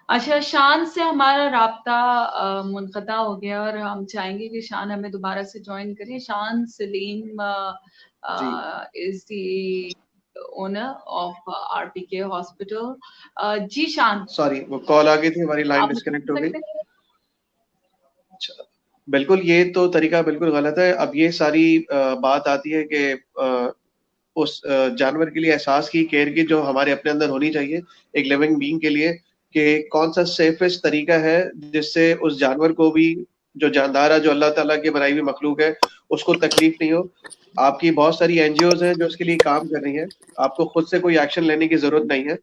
अच्छा, शान से हमारा राब्ता मुनक़ता हो गया और हम चाहेंगे कि शान हमें दोबारा से ज्वाइन करें। Shan Saleem ji is the owner of RPK hospital. जी शान, सॉरी, वो कॉल आ गई थी, हमारी लाइन आप मुझे डिस्कनेक्ट सुन हो गई। सकते हैं? अच्छा, बिल्कुल, ये तो तरीका बिल्कुल गलत है। अब ये सारी बात आती है कि उस जानवर के लिए एहसास की, केयर की, जो हमारे अपने अंदर होनी चाहिए एक लिविंग बीइंग के लिए, कि कौन सा सेफेस्ट तरीका है जिससे उस जानवर को भी, जो जानदार है, जो अल्लाह ताला की बनाई हुई मखलूक है, उसको तकलीफ नहीं हो। आपकी बहुत सारी एनजीओज हैं जो इसके लिए काम कर रही हैं, आपको खुद से कोई एक्शन लेने की जरूरत नहीं है।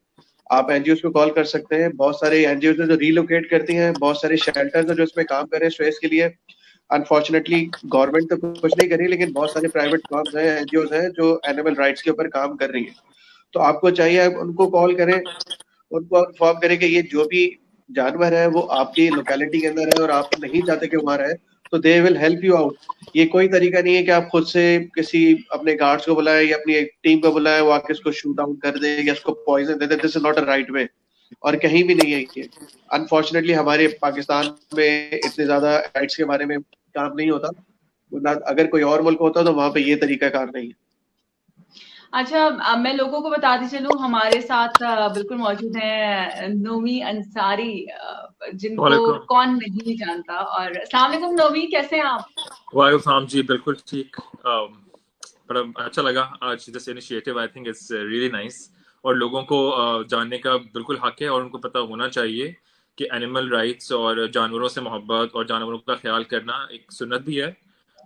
आप एनजीओज को कॉल कर सकते हैं, बहुत सारे एनजीओज हैं जो रीलोकेट करती हैं, बहुत सारे शेल्टर्स हैं जो इसमें काम कर रहे हैं स्ट्रेस के लिए। अनफॉर्चुनेटली गवर्नमेंट तो कुछ नहीं कर रही, लेकिन बहुत सारे प्राइवेट फर्म्स हैं, एनजीओज हैं जो एनिमल राइट्स के ऊपर काम कर रही हैं। तो आपको चाहिए आप उनको कॉल करें, उनको इन्फॉर्म करें कि ये जो भी जानवर है वो आपकी लोकेलिटी के अंदर है और आप नहीं चाहते कि वहाँ रहे, तो they will help you out. ये कोई तरीका नहीं है कि आप खुद से किसी अपने गार्ड्स को बुलाएं या अपनी एक टीम को बुलाएं, वो आके इसको शूट आउट कर दे या इसको पॉइजन दे दे। This is not a right way, और कहीं भी नहीं है ये। अनफॉर्चुनेटली हमारे पाकिस्तान में इतने ज्यादा राइट्स के बारे में काम नहीं होता, वरना अगर कोई और मुल्क होता तो वहाँ पे ये तरीका कार नहीं है। अच्छा, मैं लोगों को बताती चलूं, हमारे साथ बिल्कुल मौजूद हैं नोमी अंसारी, जिनको वालेकुम। कौन नहीं जानता। और अस्सलाम वालेकुम नोमी, कैसे हैं आप? वालेकुम सलाम जी, बिल्कुल ठीक। बड़ा अच्छा लगा आज this initiative, I think it's really nice. और लोगों को जानने का बिल्कुल हक है और उनको पता होना चाहिए कि एनिमल राइट्स और जानवरों से मोहब्बत और जानवरों का ख्याल करना एक सुन्नत भी है।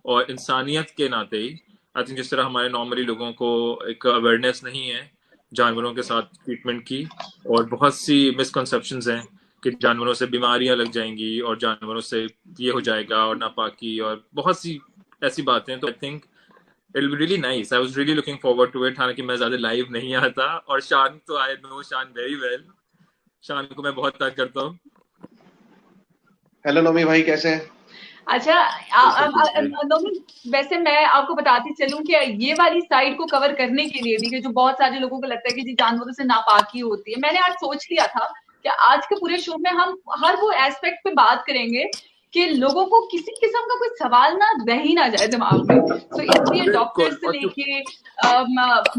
और इंसानियत के नाते ही आई थिंक जिस तरह हमारे नॉर्मली लोगों को एक अवेयरनेस नहीं है जानवरों के साथ ट्रीटमेंट की, और बहुत सी मिसकंसेप्शंस हैं कि जानवरों से बीमारियां लग जाएंगी और जानवरों से ये हो जाएगा और नापाकी और बहुत सी ऐसी बातें। तो I think it will be really nice. I was really looking forward to it. हालांकि मैं ज्यादा लाइव नहीं आता, और शान तो I know Shaan very well. Shaan को मैं बहुत याद करता हूँ। हेलो नोमी भाई, कैसे हैं? अच्छा, नोमी, वैसे मैं आपको बताती चलूं कि ये वाली साइड को कवर करने के लिए भी, कि जो बहुत सारे लोगों को लगता है कि जी जानवरों से नापाकी होती है, मैंने आज सोच लिया था कि आज के पूरे शो में हम हर वो एस्पेक्ट पे बात करेंगे कि लोगों को किसी किस्म का कोई सवाल ना रह ही ना जाए दिमाग में। तो इसलिए डॉक्टर बिल्कुल। से और लेके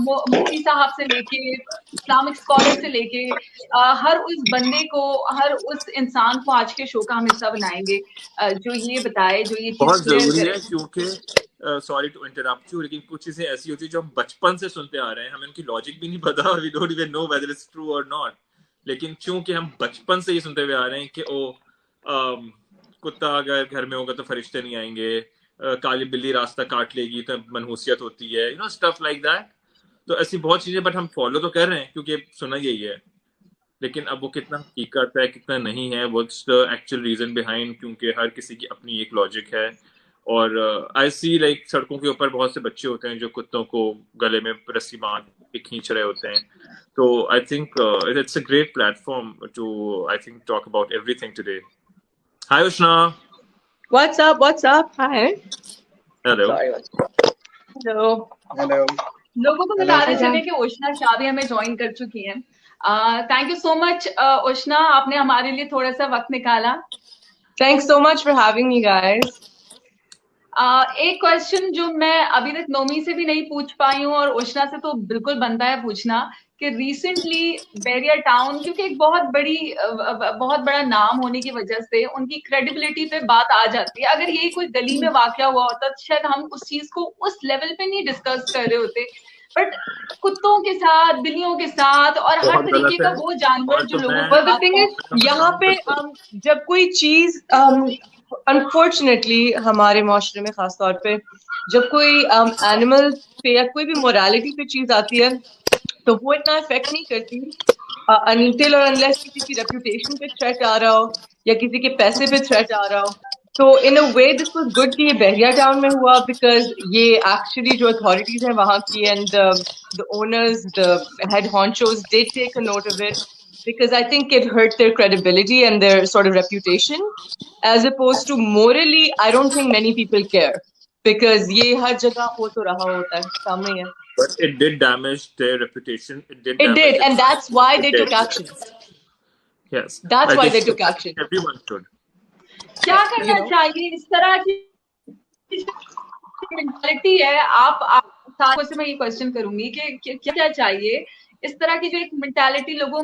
मुफ्ती साहब से लेके इस्लामिक स्कॉलर से लेके हर उस बंदे को, हर उस इंसान को आज के शो का हम हिस्सा बनाएंगे, जो ये बताए, जो ये चीज बहुत क्लियर जरूरी करे। है, क्योंकि सॉरी टू इंटरप्ट यू, लेकिन कुछ चीजें ऐसी होती है जो हम बचपन से सुनते आ रहे हैं, हमें उनकी लॉजिक भी नहीं पता, we don't even know whether it's true और नॉट। लेकिन चूंकि हम बचपन से ये सुनते हुए आ रहे हैं कि कुत्ता अगर घर में होगा तो फरिश्ते नहीं आएंगे, काली बिल्ली रास्ता काट लेगी तो मनहूसियत होती है, you know stuff like that. तो ऐसी बहुत चीजें बट हम फॉलो तो कर रहे हैं क्योंकि सुना यही है। लेकिन अब वो कितना हकीकत है कितना नहीं है, what's the actual reason behind, क्योंकि हर किसी की अपनी एक लॉजिक है। और आई सी लाइक सड़कों के ऊपर बहुत से बच्चे होते हैं जो कुत्तों को गले में रस्सी बांध के खींच रहे होते हैं। तो I think it's a great platform to I think talk about everything today. Hi Ushna. What's up? What's up? Hi. Hello. Sorry. Hello. Hello लोगों को हेलो बताते उष्णा। चले कि उष्णा शाह भी हमें ज्वाइन कर चुकी हैं। थैंक यू सो मच उष्णा, आपने हमारे लिए थोड़ा सा वक्त निकाला। Thanks so much for having me, guys. एक क्वेश्चन जो मैं अभी तक नोमी से भी नहीं पूछ पाई हूँ और उष्णा से तो बिल्कुल बनता है पूछना, कि रिसेंटली बैरियर टाउन, क्योंकि एक बहुत बड़ा नाम होने की वजह से उनकी क्रेडिबिलिटी पे बात आ जाती है। अगर यही कोई गली में वाकया हुआ होता तो शायद हम उस चीज को उस लेवल पे नहीं डिस्कस कर रहे होते, बट कुत्तों के साथ, बिल्लियों के साथ और हर बहुत तरीके गलत का है। वो जानवर और जो तो लोगों मैं को But the thing is, यहाँ पे जब कोई चीज अनफॉर्चुनेटली हमारे माशरे में खास तौर पे जब कोई एनिमल पे या कोई भी मोरालिटी पे चीज आती है तो वो इतना इफेक्ट नहीं करती अनटिल और अनलेस किसी की रेपुटेशन पे थ्रेट आ रहा हो या किसी के पैसे पे थ्रेट आ रहा हो। तो इन अ वे दिस वाज गुड कि ये बहरिया टाउन में हुआ, बिकॉज ये एक्चुअली जो अथॉरिटीज हैं वहाँ की and the owners, the head honchos did take a note of it, because I think it hurt their credibility and their sort of reputation, as opposed to morally I don't think many people care, because ये हर जगह हो तो रहा होता है, सामने ही है। but it did damage their reputation, it did It damage did, their and that's why they took reputation. actions. Yes. That's I why think they took action. everyone should. क्या करना चाहिए इस तरह की मेंटालिटी है? आप सारों से मैं ये क्वेश्चन करूंगी कि क्या चाहिए इस तरह की जो एक मेंटालिटी लोगों,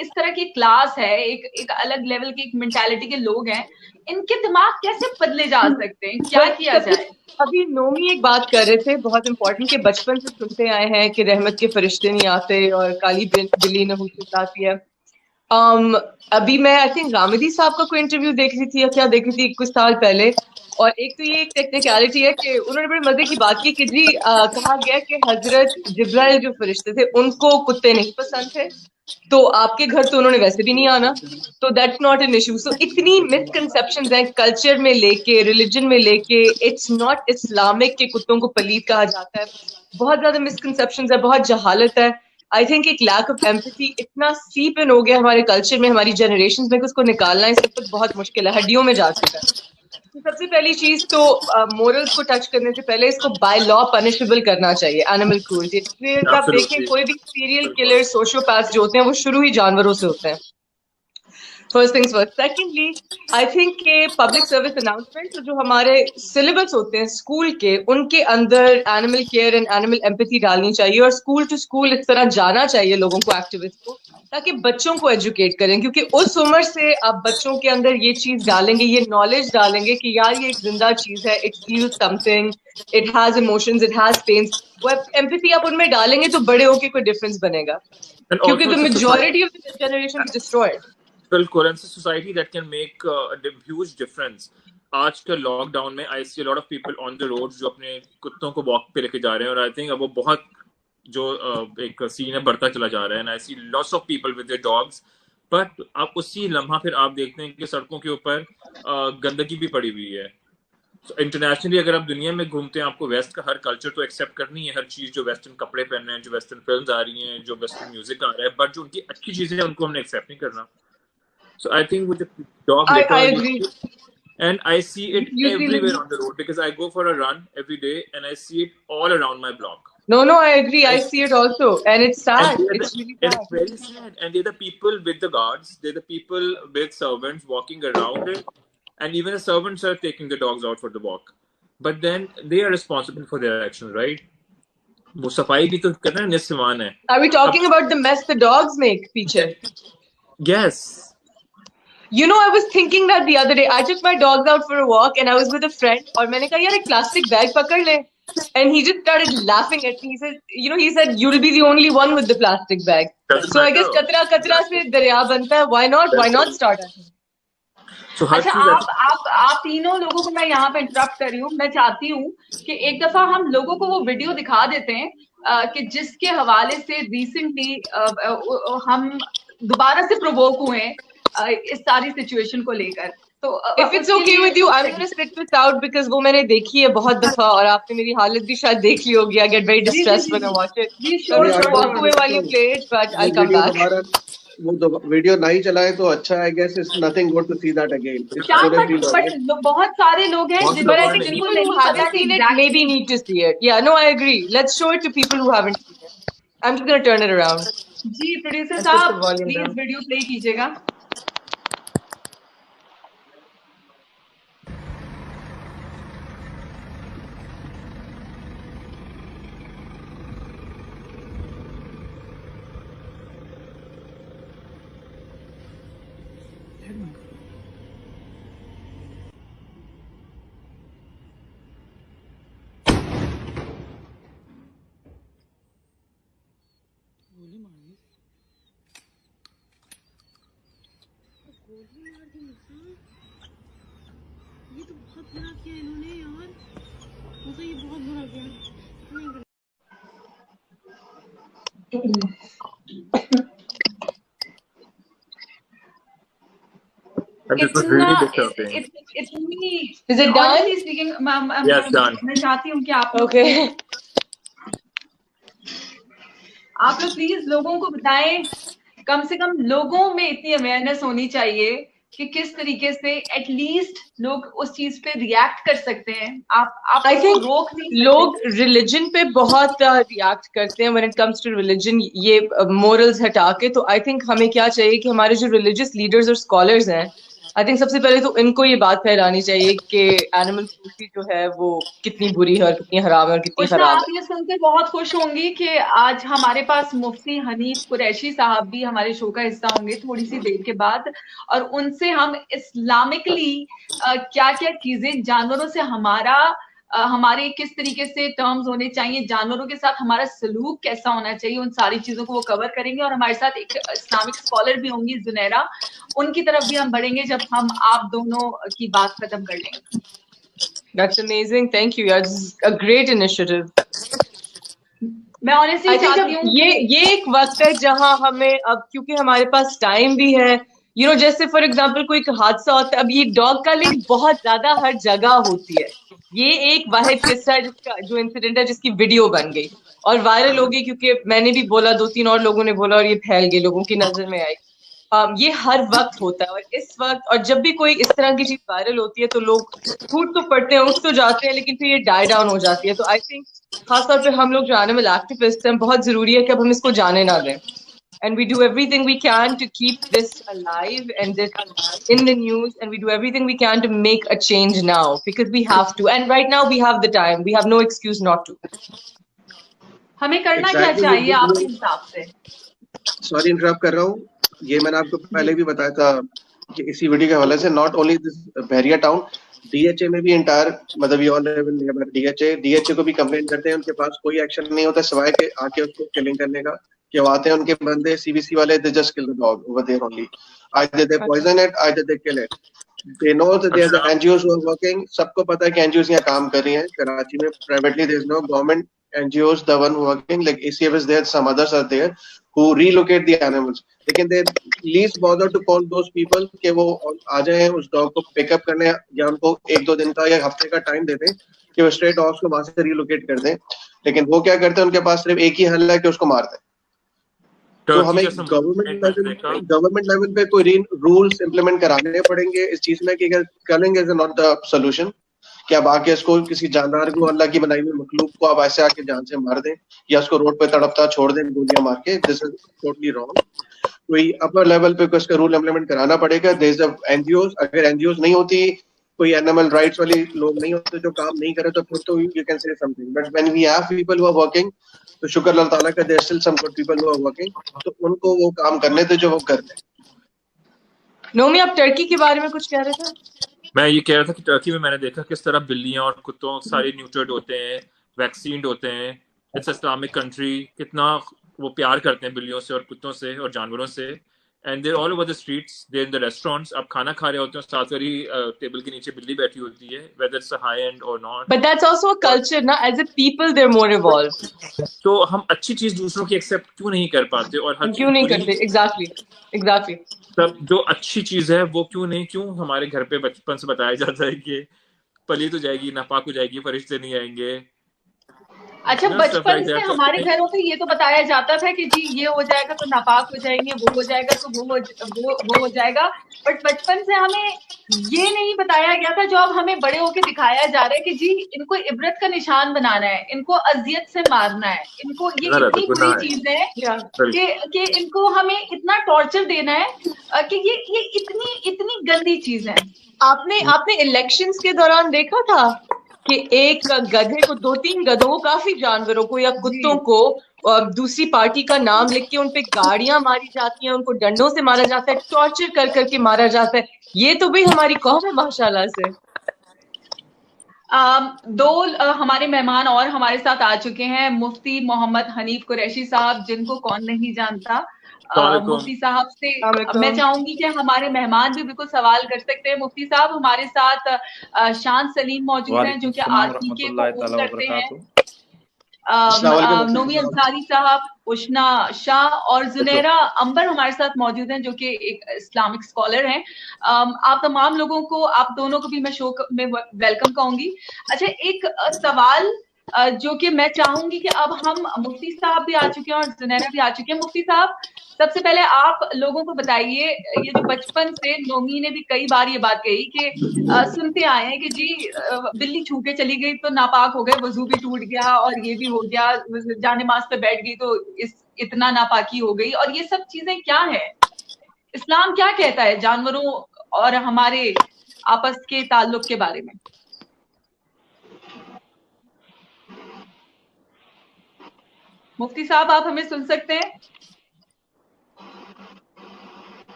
इस तरह की क्लास है, एक अलग लेवल की एक मेंटालिटी के लोग हैं, इनके दिमाग कैसे बदले जा सकते हैं? क्या किया जाए? अभी नोमी एक बात कर रहे थे बहुत इंपॉर्टेंट कि बचपन से सुनते आए हैं कि रहमत के फरिश्ते नहीं आते और काली बिल्ली नहुसत आती है. अभी मैं आई थिंक गामिदी साहब का कोई इंटरव्यू देख रही थी या क्या देख रही थी कुछ साल पहले, और एक तो ये एक टेक्निकलिटी है कि उन्होंने बड़े मजे की बात की कि जी कहा गया कि हजरत जिब्राइल जो फरिश्ते थे उनको कुत्ते नहीं पसंद थे, तो आपके घर तो उन्होंने वैसे भी नहीं आना, तो दैट्स नॉट एन इशू. सो इतनी मिसकंसेप्शंस हैं कल्चर में लेके, रिलीजन में लेके. इट्स नॉट इस्लामिक के कुत्तों को पलीद कहा जाता है. बहुत ज्यादा मिसकंसेप्शंस है, बहुत जहालत है. आई थिंक एक लैक ऑफ एम्पैथी इतना सीप इन हो गया हमारे कल्चर में, हमारी जनरेशन में, कि उसको निकालना इस वक्त बहुत मुश्किल है, हड्डियों में जा चुका है. तो सबसे पहली चीज तो मोरल्स को टच करने से पहले इसको बाय लॉ पनिशेबल करना चाहिए, एनिमल क्रूरटी. आप देखें कोई भी सीरियल किलर, सोशियोपैथ जो होते हैं वो शुरू ही जानवरों से होते हैं. First things first. Secondly I think के पब्लिक सर्विस अनाउंसमेंट जो हमारे सिलेबस होते हैं स्कूल के, उनके अंदर animal care and animal empathy डालनी चाहिए, और स्कूल टू स्कूल इस तरह जाना चाहिए लोगों को, एक्टिविस्ट को, ताकि बच्चों को एजुकेट करें. क्योंकि उस उम्र से आप बच्चों के अंदर ये चीज डालेंगे, ये नॉलेज डालेंगे कि यार ये एक जिंदा चीज है, it feels something, it has emotions, it has pains. वो एम्पैथी आप उनमें डालेंगे तो बड़े होके कोई डिफरेंस बनेगा, क्योंकि the majority of the generation is destroyed. बिल्कुल, and society that can make a huge difference. आज के लॉकडाउन में I see a lot of people on the road जो अपने कुत्तों को वॉक पे लेके जा रहे हैं, और आई थिंक अब वो बहुत जो एक सीन है बढ़ता चला जा रहा है. And I see lots of people with their dogs, but आप उसी लम्हा फिर आप देखते हैं कि सड़कों के ऊपर गंदगी भी पड़ी हुई है. इंटरनेशनली अगर आप दुनिया में घूमते हैं, आपको वेस्ट का हर कल्चर तो एक्सेप्ट करनी है, हर चीज, जो वेस्टर्न कपड़े पहन रहे हैं, जो वेस्टर्न फिल्म्स आ रही हैं, जो वेस्टर्न म्यूजिक आ रहा है, बट जो उनकी अच्छी चीजें हैं उनको हमने एक्सेप्ट नहीं करना. So I think with the dog litter, I agree. And I see it everywhere on the road because I go for a run every day and I see it all around my block. No, I agree. I see it also, and it's sad. It's really sad. It's very sad. And they're the people with the guards. They're the people with servants walking around it, and even the servants are taking the dogs out for the walk. But then they are responsible for their actions, right? वो सफाई भी तो करना निस्वान है. Are we talking about the mess the dogs make, पीछे? Yes. You know, I was thinking that the other day. I took my dogs out for a walk and I was with a friend, और मैंने कहा यार एक plastic bag पकड़ ले, and he just started laughing at me. He said you'll be the only one with the plastic bag. So I guess कचरा से दरिया बनता है. Why not start? So अच्छा, आप तीनों लोगों को मैं यहाँ पे इंटरप्ट कर रही हूँ. मैं चाहती हूँ कि एक दफा हम लोगों को वो वीडियो दिखा देते हैं कि जिसके हवाले से रिसेंटली हम दोबारा से प्रोवोक हुए इस सारी सिचुएशन को लेकर. तो if it's okay with you, I'm gonna spit this out because वो मैंने देखी है बहुत दफा, और आपने मेरी हालत भी शायद देख ली होगी. I get very distressed when I watch it. Walk away while you play it, but I'll come back. वो वीडियो नहीं चलाए तो अच्छा. I guess it's nothing good to see that again. But बहुत सारे लोग हैं but I think people who haven't seen it maybe need to see it. Yeah, no, I agree. Let's show it to people who haven't seen it. I'm just gonna turn it around. जी producer साहब please video play कीजिएगा. ये तो बहुत बुरा किया इन्होंने यार, मुझे ये बहुत बुरा किया. Is it done? Speaking, Yes, done. मैं चाहती हूँ कि आप लोग प्लीज लोगों को बताएं, कम से कम लोगों में इतनी अवेयरनेस होनी चाहिए کہ کس طریقے سے ایٹ لیسٹ لوگ اس چیز پہ ریئیکٹ کر سکتے ہیں. آپ I think روک نہیں سکتے. لوگ ریلیجن پہ بہت ریئیکٹ کرتے ہیں when it comes to religion, یہ مورلز ہٹا کے. تو آئی تھنک ہمیں کیا چاہیے کہ ہمارے جو ریلیجیس لیڈرز اور اسکالرز ہیں, آئی تھنک سب سے پہلے تو ان کو یہ بات پھیلانی چاہیے کہ اینیمل کروelty جو ہے وہ کتنی بری ہے اور کتنی حرام ہے اور کتنی خراب آپ یہ سن کے بہت خوش ہوں گی کہ آج ہمارے پاس مفتی حنیف قریشی صاحب بھی ہمارے شو کا حصہ ہوں گے تھوڑی سی دیر کے بعد, اور ان سے ہم اسلامکلی کیا کیا چیزیں جانوروں سے ہمارے کس طریقے سے ٹرمز ہونے چاہیے, جانوروں کے ساتھ ہمارا سلوک کیسا ہونا چاہیے, ان ساری چیزوں کو وہ کور کریں گے. اور ہمارے ساتھ ایک اسلامک اسکالر بھی ہوں گی زنیرہ, ان کی طرف بھی ہم بڑھیں گے جب ہم آپ دونوں کی بات ختم کر لیں گے. That's amazing. Thank you. Yeah, this is a great initiative. میں honestly چاہتی ہوں یہ ایک وقت ہے جہاں ہمیں اب, کیونکہ ہمارے پاس ٹائم بھی ہے, جیسے فار ایگزامپل کوئی حادثہ ہوتا ہے, اب یہ ڈاگ کا لنک بہت زیادہ ہر جگہ ہوتی ہے. یہ ایک واحد قصہ ہے جس کا جو انسیڈنٹ ہے جس کی ویڈیو بن گئی اور وائرل ہو گئی, کیونکہ میں نے بھی بولا, 2-3 اور لوگوں نے بولا, اور یہ پھیل گئی, لوگوں کی نظر میں آئی. یہ ہر وقت ہوتا ہے, اور اس وقت, اور جب بھی کوئی اس طرح کی چیز وائرل ہوتی ہے تو لوگ ٹوٹ تو پڑتے ہیں, اٹھ تو جاتے ہیں, لیکن پھر یہ ڈائی ڈاؤن ہو جاتی ہے. تو آئی تھنک خاص طور پہ ہم لوگ جو اینیمل ایکٹیوسٹ ہیں, بہت ضروری ہے کہ اب ہم اس کو جانے نہ دیں. And we do everything we can to keep this alive and this in the news, and we do everything we can to make a change now, because we have to, and right now we have the time, we have no excuse not to. ہمیں کرنا کیا چاہیے آپ کے حساب سے؟ Sorry interrupt کر رہا ہوں, یہ میں نے آپ کو پہلے بھی بتایا تھا کہ اسی ویڈیو کے حوالے سے, ناٹ اونلی دس بحریہ ٹاؤن, ڈی ایچ اے میں بھی انٹائر, مطلب ڈی ایچ اے کو بھی کمپلین کرتے ہیں, ان کے پاس کوئی ایکشن نہیں ہوتا سوائے کہ آ کے اس کو کلنگ کرنے کا. کہ وہ آتے ہیں ان کے بندے سی بی سی والے, they just kill the dog over there only, either they poison it, either they kill it. They know that there are NGOs who are working, سب کو پتا ہے کہ NGOs یہاں کام کر رہی ہیں کراچی میں privately, there is no government NGOs the one working, like ACF is there, some others are there who relocate the animals, لیکن they least bother to call those people کہ وہ آ جائیں اس ڈاگ کو پک اپ کرنے, یا ان کو 1-2 دن کا یا ہفتے کا ٹائم دے دیں کہ وہ اسٹرے ڈاگس کو وہاں سے ریلوکیٹ کر دیں. لیکن وہ کیا کرتے ہیں, ان کے پاس صرف ایک ہی حل ہے کہ اس کو مار دیں. تو ہمیں گورنمنٹ لیول پہ کوئی رولس امپلیمنٹ کرانے پڑیں گے اس چیز میں, کہ killing is not the solution, کہ اب آ کے اس کو کسی جاندار کو, اللہ کی بنائی ہوئی مخلوق کو آپ ایسے آ کے جان سے مار دیں, یا اس کو روڈ پہ تڑپتا چھوڑ دیں گولیاں مار کے. دس از ٹوٹلی رانگ. کوئی اپر لیول پہ اس کا رول امپلیمنٹ کرانا پڑے گا. دیر از این جی اوز, اگر این جی اوز نہیں ہوتی, کوئی اینیمل رائٹس والی لوگ نہیں ہوتے جو کام نہیں کرے, تو پھر تو you can see something. But when we have people who are working, تو شکر اللہ تعالیٰ کا, there still some good people who are working, تو ان کو وہ کام کرنے تھے جو وہ کرتے ہیں. نومی, آپ ٹرکی کے بارے میں کچھ کہہ رہے تھے؟ میں یہ کہہ رہا تھا کہ ٹرکی میں نے دیکھا کس طرح بلیاں اور کتوں سارے نیوٹرڈ ہوتے ہیں, ویکسینڈ ہوتے ہیں. اٹس اسلامک کنٹری, کتنا وہ پیار کرتے ہیں بلیوں سے اور کتوں سے اور جانوروں سے. And there all over the streets, there in the restaurants. آپ کھانا کھا رہے ہوتے ہیں, ساتھ والی ٹیبل کے نیچے بلی بیٹھی ہوتی ہے, ویدر اٹس ہائی اینڈ اور not. But that's also a culture نا, as a people they are more evolved. تو ہم اچھی چیز دوسروں کی ایکسیپٹ کیوں نہیں کر پاتے, اور ہر کیوں نہیں کرتے؟ ایگزیکٹلی تب جو اچھی چیز ہے وہ کیوں ہمارے گھر پہ بچپن سے بتایا جاتا ہے کہ پلی تو جائے گی, ناپاک ہو جائے گی, فرشتے نہیں آئیں گے. اچھا, بچپن سے ہمارے گھروں پہ یہ تو بتایا جاتا تھا کہ جی یہ ہو جائے گا تو ناپاک ہو جائیں گے, وہ ہو جائے گا تو وہ ہو جائے گا. بٹ بچپن سے ہمیں یہ نہیں بتایا گیا تھا جو اب ہمیں بڑے ہو کے دکھایا جا رہا ہے کہ جی ان کو عبرت کا نشان بنانا ہے, ان کو اذیت سے مارنا ہے, ان کو یہ اتنی بری چیز ہے کہ ان کو ہمیں اتنا ٹارچر دینا ہے کہ یہ اتنی گندی چیز ہے. آپ نے الیکشنز کے دوران دیکھا تھا کہ ایک گدھے کو, 2-3 گدھوں کو, کافی جانوروں کو یا کتوں کو دوسری پارٹی کا نام لکھ کے ان پہ گاڑیاں ماری جاتی ہیں, ان کو ڈنڈوں سے مارا جاتا ہے, ٹارچر کر کے مارا جاتا ہے. یہ تو بھائی ہماری قوم ہے ماشاءاللہ سے. 2 ہمارے مہمان اور ہمارے ساتھ آ چکے ہیں, مفتی محمد حنیف قریشی صاحب, جن کو کون نہیں جانتا. مفتی صاحب سے میں چاہوں گی کہ ہمارے مہمان بھی بالکل سوال کر سکتے ہیں. مفتی صاحب, ہمارے ساتھ شان سلیم موجود ہیں جو کہ آرتی کے کو کرتے ہیں, نومی انصاری صاحب, اشنا شاہ اور زنیرہ امبر ہمارے ساتھ موجود ہیں جو کہ ایک اسلامک اسکالر ہیں. آپ تمام لوگوں کو, آپ دونوں کو بھی میں شو میں ویلکم کہوں گی. اچھا, ایک سوال जो कि मैं चाहूंगी कि अब हम, मुफ्ती साहब भी आ चुके हैं और जुनैरा भी आ चुके हैं। मुफ्ती साहब, सबसे पहले आप लोगों को बताइए, ये जो बचपन से नोमी ने भी कई बार ये बात कही कि सुनते आए हैं कि जी बिल्ली छू के चली गई तो नापाक हो गए, वजू भी टूट गया और ये भी हो गया, जाने माज पे बैठ गई तो इतना नापाकी हो गई, और ये सब चीजें क्या है? इस्लाम क्या कहता है जानवरों और हमारे आपस के ताल्लुक के बारे में? मुफ्ती साहब, आप हमें सुन सकते हैं?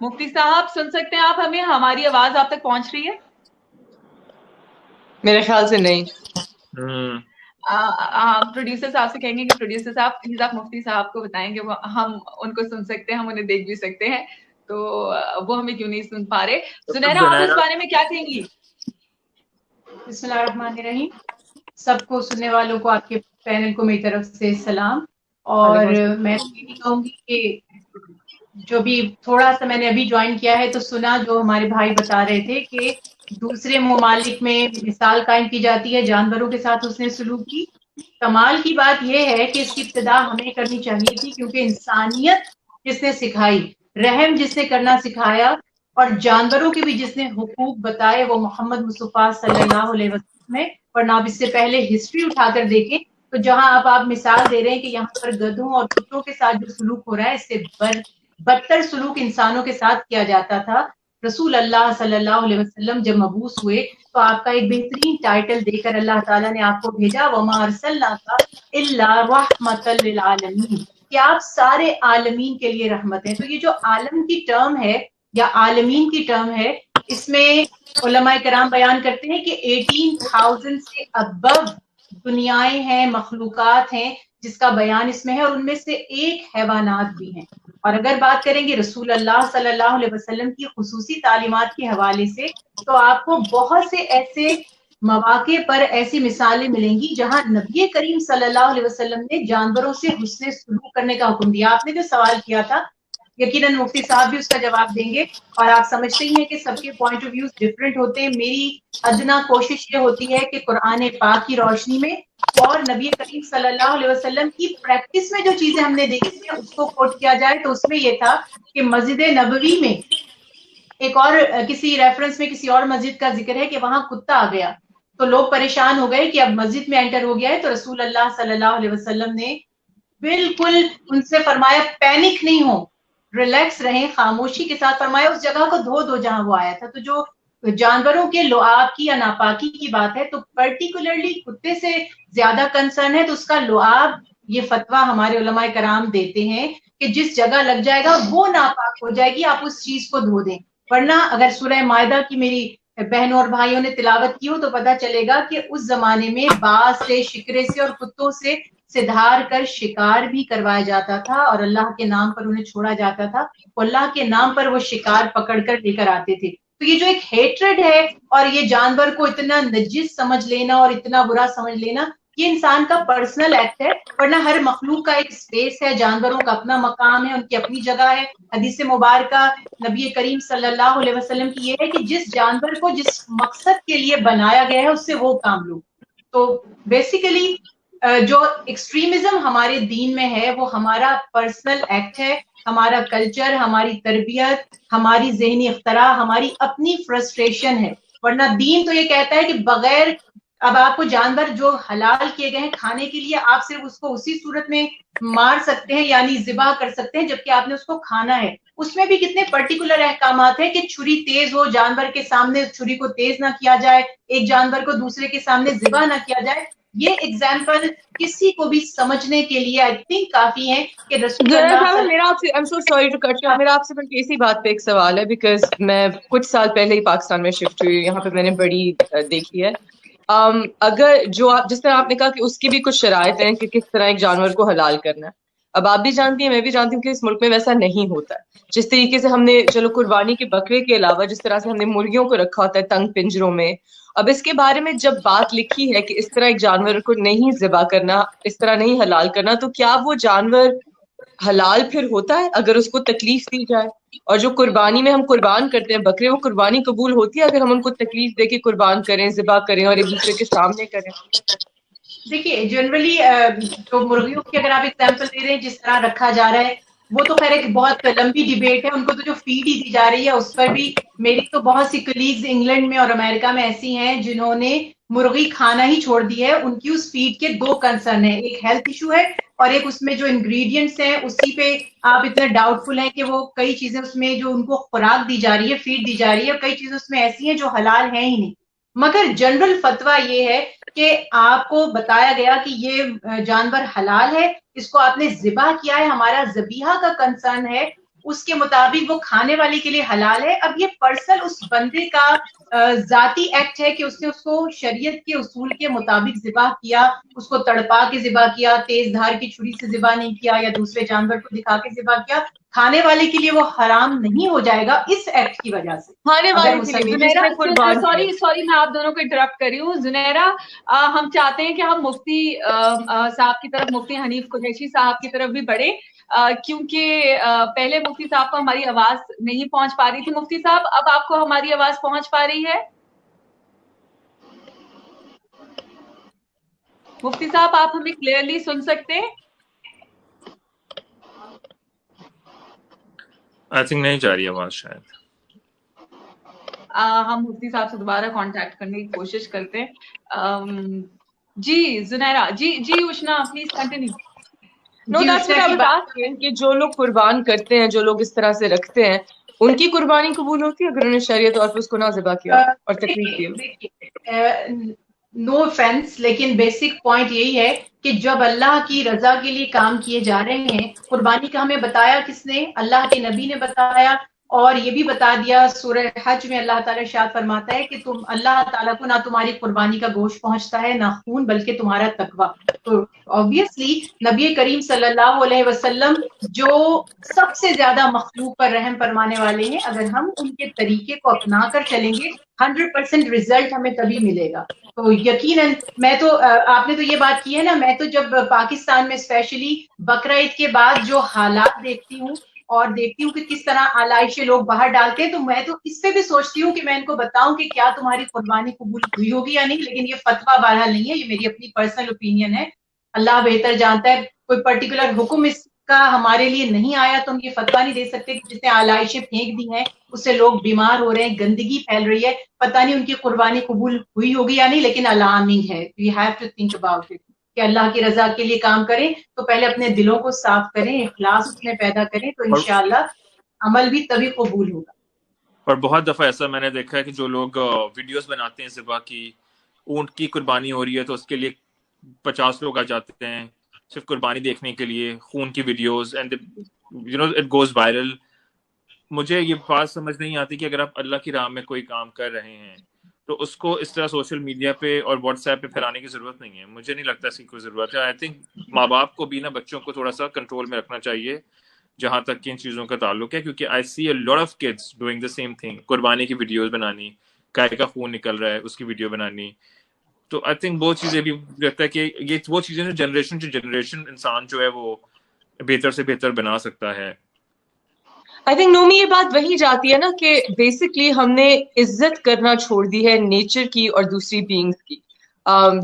मुफ्ती साहब सुन सकते हैं आप हमें? हमारी आवाज आप तक पहुंच रही है? मेरे ख्याल से नहीं। प्रोड्यूसर साहब से कहेंगे कि प्रोड्यूसर साहब प्लीज आप मुफ्ती साहब को बताएंगे, वो हम उनको सुन सकते हैं, हम उन्हें देख भी सकते हैं, तो वो हमें क्यों नहीं सुन पा रहे। जुनैरा, आप इस बारे में क्या कहेंगी? बिस्मिल्लाहिर्रहमानिर्रहीम। सबको, सुनने वालों को, आपके पैनल को मेरी तरफ से सलाम। और मैं यही कहूंगी कि जो भी थोड़ा सा मैंने अभी ज्वाइन किया है तो सुना, जो हमारे भाई बता रहे थे कि दूसरे ममालिक में मिसाल कायम की जाती है जानवरों के साथ उसने सलूक की। कमाल की बात यह है कि इसकी इब्तिदा हमें करनी चाहिए थी, क्योंकि इंसानियत जिसने सिखाई, रहम जिसने करना सिखाया और जानवरों के भी जिसने हुकूक बताए वो मोहम्मद मुस्तफा सल्लल्लाहु अलैहि वसल्लम है। वरना आप इससे पहले हिस्ट्री उठाकर देखें तो जहां अब आप मिसाल दे रहे हैं कि यहाँ पर गधों और कुत्तों के साथ जो सलूक हो रहा है, इससे बदतर सलूक इंसानों के साथ किया जाता था। रसूल अल्लाह सल्लल्लाहु अलैहि वसल्लम जब मबूस हुए तो आपका एक बेहतरीन टाइटल देकर अल्लाह ताला ने आपको भेजा, वमा अरसलनाका इल्ला रहमतल लिल आलमीन, कि आप सारे आलमीन के लिए रहमत है। तो ये जो आलम की टर्म है या आलमीन की टर्म है, इसमें उलमाए कराम बयान करते हैं कि 18,000 से अबव दुनियाएं हैं, मखलूकात हैं जिसका बयान इसमें है, और उनमें से एक हैवानात भी हैं। और अगर बात करेंगे रसूल अल्लाह सल्लल्लाहु अलैहि वसल्लम की खुसूसी तालीमात के हवाले से, तो आपको बहुत से ऐसे मौके पर ऐसी मिसालें मिलेंगी जहां नबी करीम सल्लल्लाहु अलैहि वसल्लम ने जानवरों से हुस्ने सलूक करने का हुक्म दिया। आपने जो सवाल किया था, यकीनन मुफ्ती साहब भी उसका जवाब देंगे, और आप समझते ही हैं कि सबके पॉइंट ऑफ व्यूज डिफरेंट होते हैं। मेरी अदना कोशिश ये होती है कि कुरान पाक की रोशनी में और नबी करीम सल्लल्लाहु अलैहि वसल्लम की प्रैक्टिस में जो चीजें हमने देखी है उसको कोट किया जाए। तो उसमें ये था कि मस्जिद नबवी में एक और किसी रेफरेंस में किसी और मस्जिद का जिक्र है कि वहां कुत्ता आ गया, तो लोग परेशान हो गए कि अब मस्जिद में एंटर हो गया है। तो रसूल अल्लाह सल्लल्लाहु अलैहि वसल्लम ने बिल्कुल उनसे फरमाया पैनिक नहीं हो, रिलैक्स रहें, खामोशी के साथ फरमाया उस जगह को धो दो जहां वो आया था। तो जो जानवरों के लुआब की या नापाकी की बात है तो पर्टिकुलरली कुत्ते से ज्यादा कंसर्न है, तो उसका लुआब ये फतवा हमारे उलमाए कराम देते हैं कि जिस जगह लग जाएगा वो नापाक हो जाएगी, आप उस चीज को धो दें। वरना अगर सूरह मायदा की मेरी बहनों और भाइयों ने तिलावत की हो तो पता चलेगा कि उस जमाने में बाज से, शिकरे से और कुत्तों से धार कर शिकार भी करवाया जाता था और अल्लाह के नाम पर उन्हें छोड़ा जाता था। अल्लाह के नाम पर वो शिकार पकड़ कर लेकर आते थे। तो ये जो एक हेट्रेड है और ये जानवर को इतना नजिस समझ लेना और इतना बुरा समझ लेना, ये इंसान का पर्सनल एक्ट है। वरना हर मखलूक का एक स्पेस है, जानवरों का अपना मकाम है, उनकी अपनी जगह है। हदीस मुबारका नबी करीम सल्लल्लाहु अलैहि वसल्लम की ये है कि जिस जानवर को जिस मकसद के लिए बनाया गया है उससे वो काम लो। तो बेसिकली जो एक्सट्रीमिज्म हमारे दीन में है वो हमारा पर्सनल एक्ट है, हमारा कल्चर, हमारी तरबियत, हमारी ज़हनी इख्तरा, हमारी अपनी फ्रस्ट्रेशन है। वरना दीन तो ये कहता है कि बगैर, अब आपको जानवर जो हलाल किए गए हैं खाने के लिए, आप सिर्फ उसको उसी सूरत में मार सकते हैं यानी ज़िबा कर सकते हैं जबकि आपने उसको खाना है। उसमें भी कितने पर्टिकुलर अहकामात हैं कि छुरी तेज हो, जानवर के सामने छुरी को तेज ना किया जाए, एक जानवर को दूसरे के सामने ज़िबा ना किया जाए। ये एग्जाम्पल किसी को भी समझने के लिए आई थिंक काफी है कि मेरा आपसे, I am so sorry to cut you, मेरा आपसे बल्कि इसी बात पे एक सवाल है, बिकॉज मैं कुछ साल पहले ही पाकिस्तान में शिफ्ट हुई, यहाँ पे मैंने बड़ी देखी है। अगर जो आप, जिस तरह आपने कहा कि उसकी भी कुछ शराइत हैं कि किस तरह एक जानवर को हलाल करना है, अब आप भी जानती हैं, मैं भी जानती हूँ कि इस मुल्क में वैसा नहीं होता है। जिस तरीके से हमने, चलो कुर्बानी के बकरे के अलावा जिस तरह से हमने मुर्गियों को रखा होता है तंग पिंजरों में, अब इसके बारे में जब बात लिखी है कि इस तरह एक जानवर को नहीं ज़िबा करना, इस तरह नहीं हलाल करना, तो क्या वो जानवर حلال پھر ہوتا ہے اگر اس کو تکلیف دی جائے، اور جو قربانی میں ہم قربان کرتے ہیں بکرے، وہ قربانی قبول ہوتی ہے اگر ہم ان کو تکلیف دے کے قربان کریں، ذبح کریں اور ایک دوسرے کے سامنے کریں؟ دیکھیے جنرلی جو مرغیوں کی اگر آپ ایگزامپل دے رہے ہیں جس طرح رکھا جا رہا ہے، وہ تو خیر ایک بہت لمبی ڈیبیٹ ہے، ان کو تو جو فیڈ ہی دی جا رہی ہے اس پر بھی میری تو بہت سی کلیگز انگلینڈ میں اور امریکہ میں ایسی ہیں جنہوں نے مرغی کھانا ہی چھوڑ دی ہے. ان کی اس فیڈ کے دو کنسرن ہیں، ایک ہیلتھ ایشو ہے اور ایک اس میں جو انگریڈینٹس ہیں اسی پہ آپ اتنے ڈاؤٹ فل ہیں کہ وہ کئی چیزیں اس میں جو ان کو خوراک دی جا رہی ہے، فیڈ دی جا رہی ہے، اور کئی چیزیں اس میں ایسی ہیں جو حلال ہیں ہی نہیں. مگر جنرل فتویٰ یہ ہے کہ آپ کو بتایا گیا کہ یہ جانور حلال ہے، اس کو آپ نے ذبح کیا ہے، ہمارا ذبیحہ کا کنسرن ہے، اس کے مطابق وہ کھانے والے کے لیے حلال ہے. اب یہ پرسنل اس بندے کا ذاتی ایکٹ ہے کہ اس نے اس کو شریعت کے اصول کے مطابق ذبح کیا، اس کو تڑپا کے ذبح کیا، تیز دھار کی چھری سے ذبح نہیں کیا یا دوسرے جانور کو دکھا کے ذبح کیا. کھانے والے کے لیے وہ حرام نہیں ہو جائے گا اس ایکٹ کی وجہ سے. کھانے والے کے لیے سوری میں آپ دونوں کو انٹرپٹ کر رہی ہوں. زنیرہ ہم چاہتے ہیں کہ ہم مفتی صاحب کی طرف، مفتی حنیف قریشی صاحب کی طرف بھی بڑھیں، کیونکہ پہلے مفتی صاحب کو ہماری آواز نہیں پہنچ پا رہی تھی. مفتی صاحب اب آپ کو ہماری آواز پہنچ پا رہی ہے؟ مفتی صاحب آپ ہمیں کلیئرلی سن سکتے ہیں؟ آئی تھنک نہیں جا رہی آواز شاید. ہم مفتی صاحب سے دوبارہ کانٹیکٹ کرنے کی کوشش کرتے ہیں. جی زنیرہ، جی اشنا پلیز کنٹینیو. کہ جو لوگ قربان کرتے ہیں، جو لوگ اس طرح سے رکھتے ہیں، ان کی قربانی قبول ہوتی ہے اگر انہوں نے شریعت طور پر اس کو نہ ذبح کیا اور تکلیف دی؟ نو offense، لیکن بیسک پوائنٹ یہی ہے کہ جب اللہ کی رضا کے لیے کام کیے جا رہے ہیں، قربانی کا ہمیں بتایا کس نے؟ اللہ کے نبی نے بتایا، اور یہ بھی بتا دیا سورہ حج میں اللہ تعالیٰ ارشاد فرماتا ہے کہ تم اللہ تعالیٰ کو نہ تمہاری قربانی کا گوشت پہنچتا ہے نہ خون، بلکہ تمہارا تقویٰ. تو obviously نبی کریم صلی اللہ علیہ وسلم جو سب سے زیادہ مخلوق پر رحم فرمانے والے ہیں، اگر ہم ان کے طریقے کو اپنا کر چلیں گے 100% رزلٹ ہمیں تبھی ملے گا. تو یقیناً میں تو آپ نے تو یہ بات کی ہے نا، میں تو جب پاکستان میں اسپیشلی بقرعید کے بعد جو حالات دیکھتی ہوں اور دیکھتی ہوں کہ کس طرح آلائشیں لوگ باہر ڈالتے ہیں، تو میں تو اس سے بھی سوچتی ہوں کہ میں ان کو بتاؤں کہ کیا تمہاری قربانی قبول ہوئی ہوگی یا نہیں. لیکن یہ فتویٰ بہرحال نہیں ہے، یہ میری اپنی پرسنل اوپینین ہے. اللہ بہتر جانتا ہے، کوئی پرٹیکولر حکم اس کا ہمارے لیے نہیں آیا تو ہم یہ فتویٰ نہیں دے سکتے کہ جس نے آلائشیں پھینک دی ہیں اس سے لوگ بیمار ہو رہے ہیں، گندگی پھیل رہی ہے، پتہ نہیں ان کی قربانی قبول ہوئی ہوگی یا نہیں، لیکن الارمنگ ہے. We have to think about it کہ اللہ کی رضا کے لیے کام کریں تو پہلے اپنے دلوں کو صاف کریں، اخلاص اس میں پیدا کریں، تو انشاءاللہ عمل بھی تبھی قبول ہوگا. اور بہت دفعہ ایسا میں نے دیکھا ہے کہ جو لوگ ویڈیوز بناتے ہیں ذبح کی، اونٹ کی قربانی ہو رہی ہے تو اس کے لیے 50 لوگ آ جاتے ہیں صرف قربانی دیکھنے کے لیے، خون کی videos, and you know it goes viral. مجھے یہ بات سمجھ نہیں آتی کہ اگر آپ اللہ کی راہ میں کوئی کام کر رہے ہیں تو اس کو اس طرح سوشل میڈیا پہ اور واٹس ایپ پہ پھیلانے کی ضرورت نہیں ہے. مجھے نہیں لگتا اس کی کوئی ضرورت ہے. آئی تھنک ماں باپ کو بھی نا بچوں کو تھوڑا سا کنٹرول میں رکھنا چاہیے جہاں تک کہ ان چیزوں کا تعلق ہے، کیونکہ I see a lot of kids doing the same thing. قربانی کی ویڈیوز بنانی، گائے کا خون نکل رہا ہے اس کی ویڈیو بنانی. تو آئی تھنک وہ چیزیں بھی لگتا ہے کہ یہ وہ چیزیں جنریشن ٹو جنریشن انسان جو ہے وہ بہتر سے بہتر بنا سکتا ہے. آئی تھنک نومی یہ بات وہی جاتی ہے نا کہ بیسکلی ہم نے عزت کرنا چھوڑ دی ہے نیچر کی اور دوسری بینگز کی.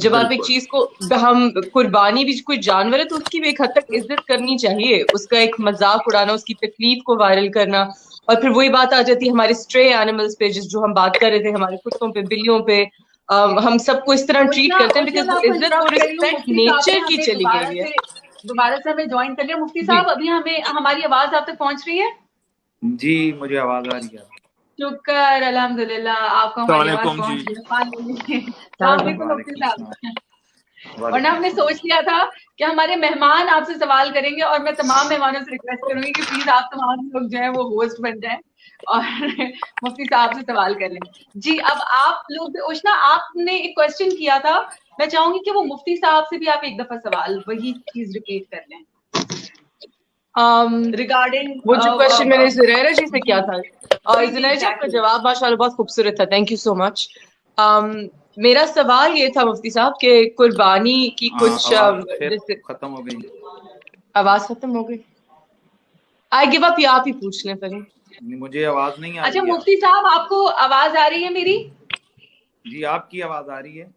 جب آپ ایک چیز کو، ہم قربانی بھی کوئی جانور ہے تو اس کی بھی ایک حد تک عزت کرنی چاہیے، اس کا ایک مذاق اڑانا، اس کی تکلیف کو وائرل کرنا، اور پھر وہی بات آ جاتی ہے ہمارے اسٹرے اینیملز پہ، جو ہم بات کر رہے تھے، ہمارے کتوں پہ، بلیوں پہ. ہم سب کو اس طرح ٹریٹ کرتے ہیں بیکاز عزت اور رسپیکٹ نیچر کی چلی گئی ہے. دوبارہ سے ہمیں جوائن کر لیا. مفتی صاحب ابھی ہماری آواز آپ تک پہنچ رہی ہے؟ جی مجھے آواز آ رہی ہے. شکر الحمدللہ آپ کو ہماری آواز پہنچ رہی ہے. السلام علیکم مفتی صاحب. ورنہ ہم نے سوچ لیا تھا کہ ہمارے مہمان آپ سے سوال کریں گے، اور میں تمام مہمانوں سے ریکویسٹ کروں گی کہ پلیز آپ تمام لوگ جو ہیں وہ ہوسٹ بن جائیں اور مفتی صاحب سے سوال کر لیں. جی اب آپ لوگ، اوشنا آپ نے ایک کوشچن کیا تھا، میں چاہوں گی کہ وہ مفتی صاحب سے بھی آپ ایک دفعہ سوال وہی چیز ریپیٹ کر لیں ریگارڈنگ وہ جو کوشچن میں نے زنیرہ جی سے کیا تھا، اور زنیرہ جی آپ کا جواب ماشاءاللہ بہت خوبصورت تھا، تھینک یو سو مچ. میرا سوال یہ تھا مفتی صاحب کہ قربانی کی کچھ ختم ہو گئی، آواز ختم ہو گئی. आई गिव अप, या आप ही पूछ लें पहले। मुझे आवाज नहीं आ अच्छा रही है। मुफ्ती साहब, आपको आवाज आ रही है मेरी? जी आपकी आवाज आ रही है।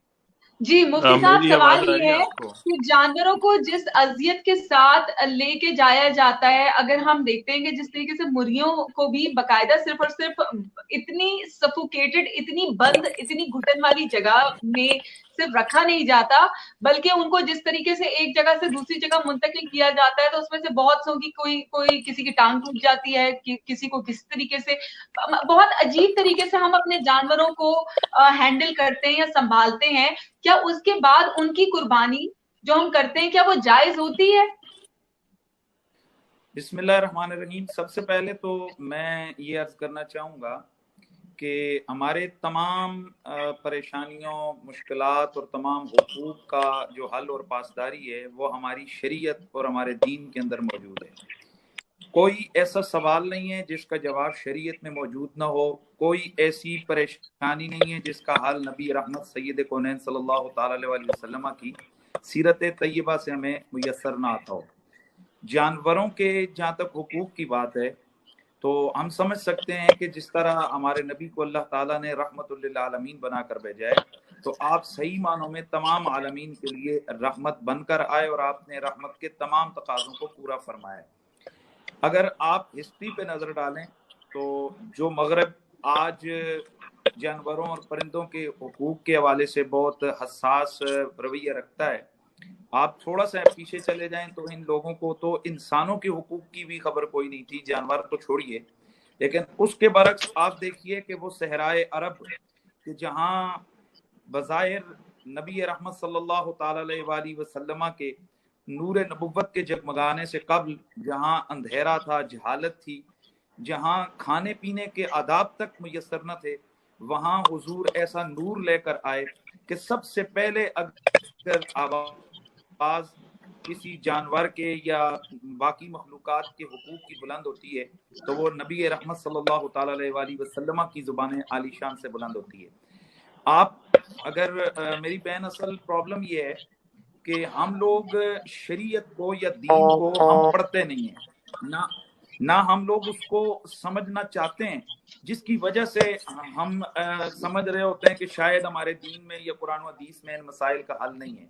जी मुफ्ती साहब, मेरी सवाल आवाज आ ये रही है है आपको? कि जानवरों को जिस अजियत के साथ लेके जाया जाता है, अगर हम देखते हैं कि जिस तरीके से मुर्गियों को भी बकायदा सिर्फ और सिर्फ इतनी सफोकेटेड, इतनी बंद, इतनी घुटन वाली जगह में सिर्फ रखा नहीं जाता, बल्कि उनको जिस तरीके से एक जगह से दूसरी जगह मुंतकिल किया जाता है, तो उसमें से बहुत सौ की कोई किसी की टांग टूट जाती है, किसी को किस तरीके से, बहुत अजीब तरीके से हम अपने जानवरों को हैंडल करते हैं या संभालते हैं। क्या उसके बाद उनकी कुर्बानी जो हम करते हैं, क्या वो जायज होती है? बिस्मिल्लाहिर्रहमानिर्रहीम। सबसे पहले तो मैं ये अर्ज करना चाहूँगा कि हमारे तमाम परेशानियों, मुश्किलात और तमाम हुकूक का जो हल और पासदारी है वो हमारी शरीयत और हमारे दीन के अंदर मौजूद है। कोई ऐसा सवाल नहीं है जिसका जवाब शरीयत में मौजूद ना हो, कोई ऐसी परेशानी नहीं है जिसका हल नबी रहमत सैयद कौनैन सल्लल्लाहु ताला अलैहि वसल्लम की सीरत तैयबा से हमें मुयस्सर ना आता हो। जानवरों के जहाँ तक हुकूक की बात है तो हम समझ सकते हैं कि जिस तरह हमारे नबी को अल्लाह ताला ने रहमतुल लिल आलमीन बनाकर भेजा है, तो आप सही मानों में तमाम आलमीन के लिए रहमत बनकर आए और आपने रहमत के तमाम तकाज़ों को पूरा फरमाया। अगर आप हिस्ट्री पे नजर डालें तो जो मगरब आज जानवरों और परिंदों के हुकूक के हवाले से बहुत हसास रवैया रखता है, आप थोड़ा सा पीछे चले जाएं तो इन लोगों को तो इंसानों के हुकूक की भी खबर कोई नहीं थी, जानवर तो छोड़िए। लेकिन उसके बरक्स आप देखिए कि वो सहराए अरब के जहाँ बज़ाहिर नबी रहमत सल्लल्लाहु ताला अलैहि वसल्लम के नूर नबुव्वत के जगमगाने से कबल जहाँ अंधेरा था, जहालत थी, जहाँ खाने पीने के आदाब तक मुयस्सर न थे, वहाँ हुजूर ऐसा नूर लेकर आए कि सबसे पहले अगर आवाज किसी जानवर के या बाकी मखलूकात के हुकूक की बुलंद होती है तो वो नबी रहमत सल्लल्लाहु ताला अलैहि वसल्लम की जुबान आलीशान से बुलंद होती है। आप अगर मेरी बहन, असल प्रॉब्लम ये है कि हम लोग शरीयत को या दीन को हम पढ़ते नहीं है, ना हम लोग उसको समझना चाहते हैं, जिसकी वजह से हम समझ रहे होते हैं कि शायद हमारे दीन में या कुरान व हदीस में इन मसाइल का हल नहीं है।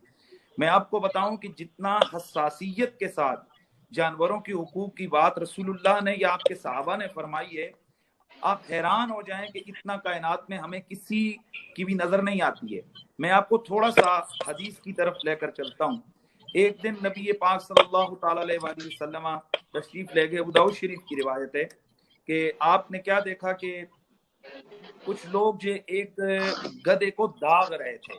मैं आपको बताऊं कि जितना हसासियत के साथ जानवरों की हुकूक की बात रसूलुल्लाह ने या आपके सहाबा ने फरमाई है, आप हैरान हो जाएं कि इतना कायनात में हमें किसी की भी नजर नहीं आती है। मैं आपको थोड़ा सा हदीस की तरफ लेकर चलता हूँ। एक दिन नबी पाक सल्लल्लाहु ताला अलैहि वसल्लम तशरीफ ले गए। अबू दाऊद शरीफ की रिवायत है कि आपने क्या देखा कि कुछ लोग जो एक गधे को दाग रहे थे,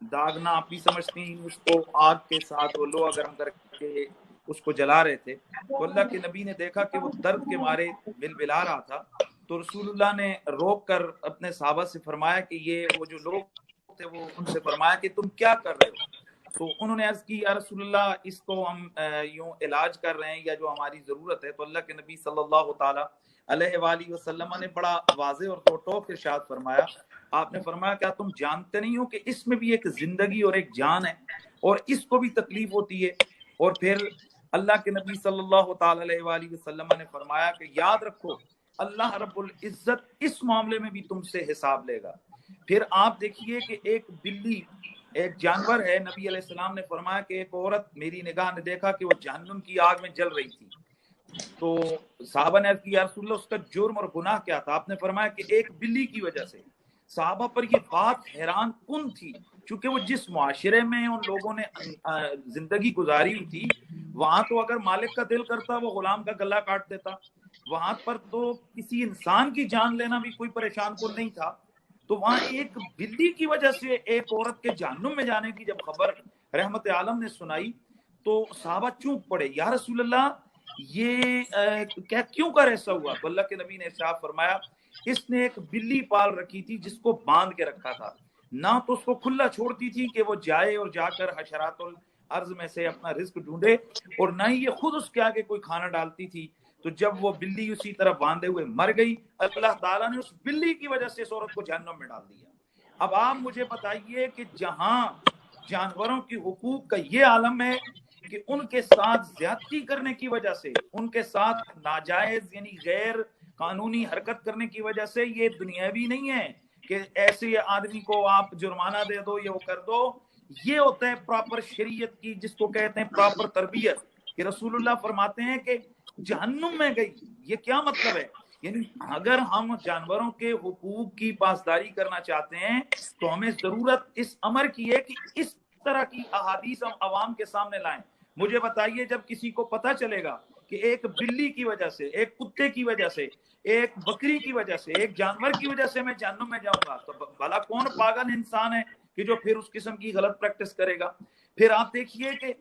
दागना आप भी समझती हैं, उसको आग के साथ वो लोहा गर्म करके उसको जला रहे थे। तो अल्लाह के नबी ने देखा कि वो दर्द के मारे बिलबिला रहा था, तो रसूलुल्लाह ने रोक कर अपने सहाबा से फरमाया कि ये वो जो लोग थे वो उनसे फरमाया कि तुम क्या कर रहे हो? तो उन्होंने अर्ज की, या रसूलुल्लाह इसको हम यूं इलाज कर रहे हैं या जो हमारी जरूरत है। तो अल्लाह के नबी सल्लल्लाहु ताला अलैहि वसल्लम ने बड़ा वाज़ेह और तोटोक इरशाद फरमाया। आपने फरमाया क्या तुम जानते नहीं हो कि इसमें भी एक जिंदगी और एक जान है और इसको भी तकलीफ होती है? और फिर अल्लाह के नबी सल्लल्लाहु ताला अलैहि वसल्लम ने फरमाया कि याद रखो अल्लाह रब्बुल इज्जत इस मामले में भी तुमसे हिसाब लेगा। फिर आप देखिए कि एक बिल्ली एक जानवर है, नबी अलैहिस्सलाम ने फरमाया कि एक औरत मेरी निगाह ने देखा कि वो जहन्नुम की आग में जल रही थी। तो साहबा ने अर्ज़ किया, रसूलुल्लाह उसका जुर्म और गुनाह क्या था? आपने फरमाया कि एक बिल्ली की वजह से। साहबा पर ये बात हैरान कुन थी, क्योंकि वो जिस मुआशरे में उन लोगों ने जिंदगी गुजारी थी, वहां तो अगर मालिक का दिल करता वो गुलाम का गला काट देता, वहां पर तो किसी इंसान की जान लेना भी कोई परेशान कुन नहीं था। तो वहां एक बिल्ली की वजह से एक औरत के जहन्नुम में जाने की जब खबर रहमत आलम ने सुनाई तो साहबा चूक पड़े, या रसूलल्लाह ये क्या क्यों कर ऐसा हुआ? तो अल्लाह के नबी ने इरशाद फरमाया, इसने एक बिल्ली पाल रखी थी जिसको बांध के रखा था, ना तो उसको खुला छोड़ती थी कि वो जाए और जाकर हशरातुल अर्ज में से अपना रिस्क ढूंढे, और ना ही ये खुद उसके आगे कोई खाना डालती थी। तो जब वो बिल्ली उसी तरह बांधे हुए मर गई, अल्लाह ताला ने उस बिल्ली की वजह से इस औरत को जहन्नम में डाल दिया। अब आप मुझे बताइए कि जहां जानवरों की हुकूक का ये आलम है کہ ان کے ساتھ زیادتی کرنے کی وجہ سے, ان کے ساتھ ناجائز یعنی غیر قانونی حرکت کرنے کی وجہ سے یہ دنیاوی نہیں ہے کہ ایسے آدمی کو آپ جرمانہ دے دو یا وہ کر دو. یہ ہوتا ہے پراپر شریعت کی, جس کو کہتے ہیں پراپر تربیت, کہ رسول اللہ فرماتے ہیں کہ جہنم میں گئی. یہ کیا مطلب ہے؟ یعنی اگر ہم جانوروں کے حقوق کی پاسداری کرنا چاہتے ہیں تو ہمیں ضرورت اس امر کی ہے کہ اس طرح کی احادیث ہم عوام کے سامنے لائیں. مجھے بتائیے, جب کسی کو پتا چلے گا کہ ایک بلی کی وجہ سے, ایک کتے کی وجہ سے, ایک بکری کی وجہ سے, ایک جانور کی وجہ سے میں جہنم میں جاؤں گا, تو بھلا کون پاگل انسان ہے کہ جو پھر اس قسم کی غلط پریکٹس کرے گا؟ پھر آپ دیکھیے کہ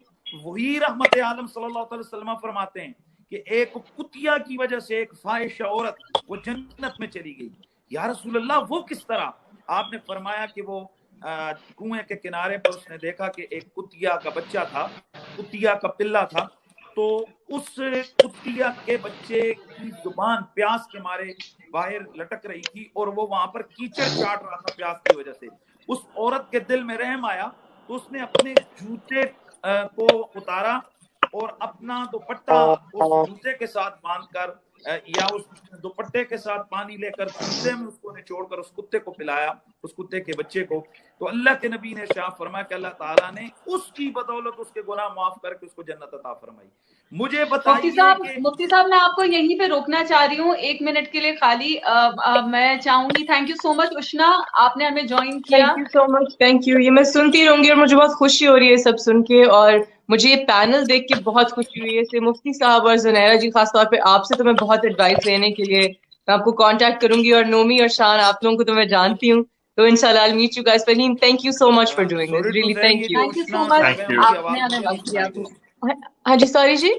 وہی رحمت عالم صلی اللہ علیہ وسلم فرماتے ہیں کہ ایک کتیا کی وجہ سے ایک فاحشہ عورت وہ جنت میں چلی گئی. یا رسول اللہ وہ کس طرح؟ آپ نے فرمایا کہ وہ کنویں کے کنارے پر اس نے دیکھا کہ ایک کتیا کا بچہ تھا, کتیا کا پلہ تھا, تو اس کتیا کے بچے کی زبان پیاس کے مارے باہر لٹک رہی تھی اور وہ وہاں پر کیچڑ چاٹ رہا تھا پیاس کی وجہ سے. اس عورت کے دل میں رحم آیا تو اس نے اپنے جوتے کو اتارا اور اپنا دوپٹہ اس جوتے کے ساتھ باندھ کر یا اس دوپٹے کے ساتھ پانی لے کر جوتے میں اس کو نچوڑ کر اس کتے کو پلایا, اس کتے کے بچے کو. تو اللہ کے نبی نے ارشاد فرمایا کہ اللہ تعالیٰ نے اس کی بدولت اس کے گناہ معاف کر کے اس کو جنت عطا فرمائی. مجھے بتائیے مفتی صاحب میں آپ کو یہیں پہ روکنا چاہ رہی ہوں 1 منٹ کے لیے خالی. میں چاہوں گی, تھینک یو سو مچ اشنا, آپ نے ہمیں جوائن کیا. Thank you so much, thank you. یہ میں سنتی رہوں گی اور مجھے بہت خوشی ہو رہی ہے سب سن کے, اور مجھے یہ پینل دیکھ کے بہت خوشی ہوئی ہے. مفتی صاحب اور زنیرہ جی, خاص طور پہ آپ سے تو میں بہت ایڈوائس لینے کے لیے میں آپ کو کانٹیکٹ کروں گی, اور نومی اور شان آپ لوگوں کو تو میں جانتی ہوں, تو انشاءاللہ I'll meet you guys. Fahim, thank you so much for doing this. Really, thank you. Thank you so much. آپ نے ہمیں وقت دیا. ہاں جی, سوری جی.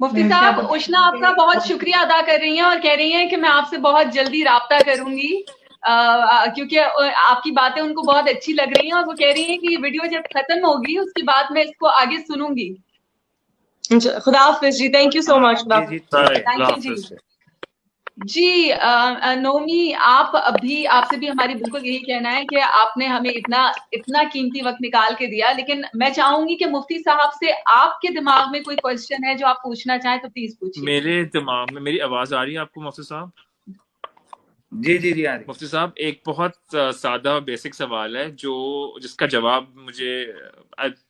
مفتی صاحب, اشنا آپ کا بہت شکریہ ادا کر رہی ہیں اور کہہ رہی ہیں کہ میں آپ سے بہت جلدی رابطہ کروں گی, کیونکہ آپ کی باتیں ان کو بہت اچھی لگ رہی ہیں, اور وہ کہہ رہی ہیں کہ یہ ویڈیو جب ختم ہوگی اس کے بعد میں اس کو آگے سنوں گی. خدا حافظ جی, تھینک یو سو مچ. جی نومی, آپ سے بھی ہماری بالکل یہی کہنا ہے کہ آپ نے ہمیں اتنا قیمتی وقت نکال کے دیا, لیکن میں چاہوں گی کہ مفتی صاحب سے آپ کے دماغ میں کوئی کوشچن ہے جو آپ پوچھنا چاہیں تو پلیز پوچھیے. میرے دماغ میں, میری آواز آ رہی ہے آپ کو مفتی صاحب؟ جی جی جی. مفتی صاحب, ایک بہت سادہ بیسک سوال ہے جس کا جواب مجھے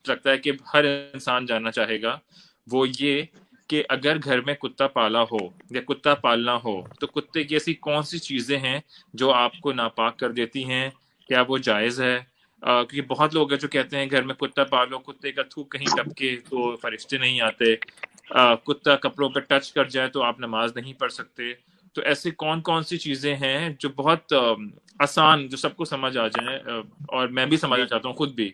لگتا ہے کہ ہر انسان جاننا چاہے گا. وہ یہ کہ اگر گھر میں کتا پالا ہو یا کتا پالنا ہو تو کتے کی ایسی کون سی چیزیں ہیں جو آپ کو ناپاک کر دیتی ہیں؟ کیا وہ جائز ہے؟ کیونکہ بہت لوگ ہیں جو کہتے ہیں گھر میں کتا پالو, کتے کا تھوک کہیں ٹپکے تو فرشتے نہیں آتے, کتا کپڑوں پہ ٹچ کر جائے تو آپ نماز نہیں پڑھ سکتے. تو ایسے کون سی چیزیں ہیں جو بہت آسان, جو سب کو سمجھ آ جائیں, اور میں بھی سمجھنا چاہتا ہوں خود بھی.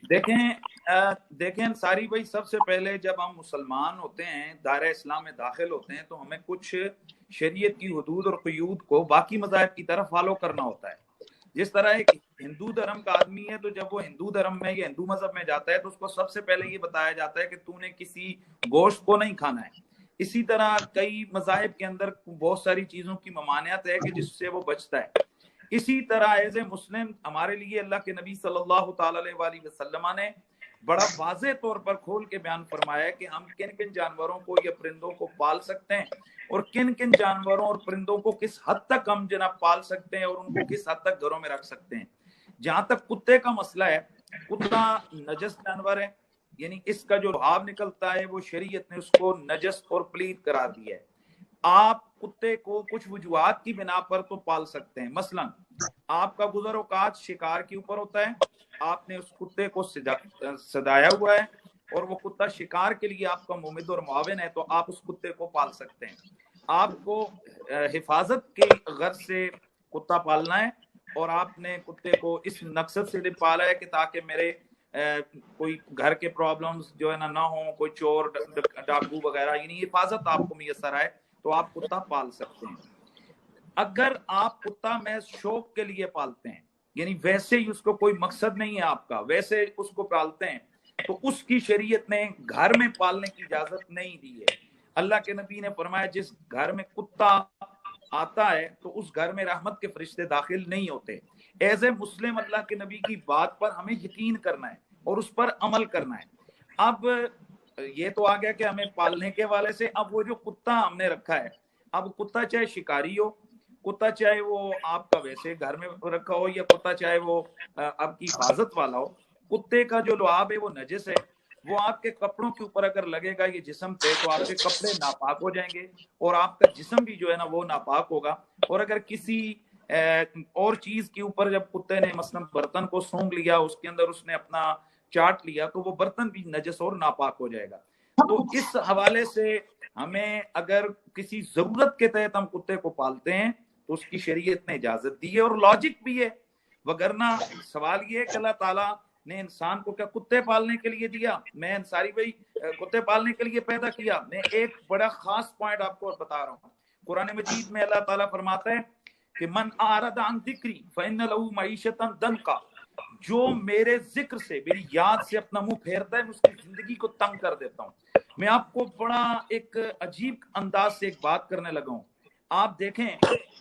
دیکھیں ساری بھائی, سب سے پہلے جب ہم مسلمان ہوتے ہیں, دائرہ اسلام میں داخل ہوتے ہیں, تو ہمیں کچھ شریعت کی حدود اور قیود کو باقی مذاہب کی طرف فالو کرنا ہوتا ہے. جس طرح ایک ہندو دھرم کا آدمی ہے, تو جب وہ ہندو دھرم میں یا ہندو مذہب میں جاتا ہے تو اس کو سب سے پہلے یہ بتایا جاتا ہے کہ تو نے کسی گوشت کو نہیں کھانا ہے. اسی طرح کئی مذاہب کے اندر بہت ساری چیزوں کی ممانعت ہے کہ جس سے وہ بچتا ہے. اسی طرح ایز اے مسلم ہمارے لیے اللہ کے نبی صلی اللہ تعالی علیہ وسلم نے بڑا واضح طور پر کھول کے بیان فرمایا ہے کہ ہم کن کن جانوروں کو یا پرندوں کو پال سکتے ہیں, اور کن کن جانوروں اور پرندوں کو کس حد تک ہم جناب پال سکتے ہیں اور ان کو کس حد تک گھروں میں رکھ سکتے ہیں. جہاں تک کتے کا مسئلہ ہے, کتا نجس جانور ہے, یعنی اس کا جو لعاب نکلتا ہے وہ شریعت نے اس کو نجس اور پلید قرار دیا ہے. آپ کتے کو کچھ وجوہات کی بنا پر تو پال سکتے ہیں. مثلا آپ کا گزر اوقات شکار کے اوپر ہوتا ہے, آپ نے اس کتے کو سجایا ہوا ہے اور وہ کتا شکار کے لیے آپ کا ممد اور معاون ہے, تو آپ اس کتے کو پال سکتے ہیں. آپ کو حفاظت کی غرض سے کتا پالنا ہے اور آپ نے کتے کو اس مقصد سے پالا ہے کہ تاکہ میرے کوئی گھر کے پرابلمز جو ہے نہ ہوں, کوئی چور ڈاکو وغیرہ, یعنی حفاظت آپ کو میسر آئے, تو آپ کتا پال سکتے ہیں. اگر آپ کتا محض شوق کے لیے پالتے ہیں, یعنی ویسے ہی اس کو کوئی مقصد نہیں ہے آپ کا, ویسے اس کو پالتے ہیں, تو اس کی شریعت نے گھر میں پالنے کی اجازت نہیں دی ہے. اللہ کے نبی نے فرمایا جس گھر میں کتا آتا ہے تو اس گھر میں رحمت کے فرشتے داخل نہیں ہوتے. ایز اے مسلم اللہ کے نبی کی بات پر ہمیں یقین کرنا ہے اور اس پر عمل کرنا ہے. اب یہ تو آ گیا کہ ہمیں پالنے کے حوالے سے. اب وہ جو کتا ہم نے رکھا ہے, اب کتا چاہے شکاری ہو, کتا چاہے وہ آپ کا ویسے گھر میں رکھا ہو, یا کتا چاہے وہ آپ کی حفاظت والا ہو, کتے کا جو لعاب ہے وہ نجس ہے. وہ آپ کے کپڑوں کے اوپر اگر لگے گا یہ جسم پہ تو آپ کے کپڑے ناپاک ہو جائیں گے اور آپ کا جسم بھی جو ہے نا وہ ناپاک ہوگا. اور اگر کسی اور چیز کے اوپر جب کتے نے مثلا برتن کو سونگھ لیا, اس کے اندر اس نے اپنا چاٹ لیا, تو وہ برتن بھی نجس اور ناپاک ہو جائے گا. تو اس حوالے سے ہمیں اگر کسی ضرورت کے تحت ہم کتے کو پالتے ہیں تو اس کی شریعت نے اجازت دی ہے اور لاجک بھی ہے. وگرنہ سوال یہ ہے کہ اللہ تعالیٰ نے انسان کو کیا کتے پالنے کے لیے دیا؟ میں انصاری بھائی کتے پالنے کے لیے پیدا کیا؟ میں ایک بڑا خاص پوائنٹ آپ کو بتا رہا ہوں. قرآن مجید میں اللہ تعالیٰ فرماتا ہے کہ من اعرض عن ذکری فإن له معیشۃ ضنکا, جو میرے ذکر سے, میری یاد سے اپنا منہ پھیرتا ہے, میں اس کی زندگی کو تنگ کر دیتا ہوں. میں آپ کو بڑا ایک عجیب انداز سے ایک بات کرنے لگا ہوں. آپ دیکھیں,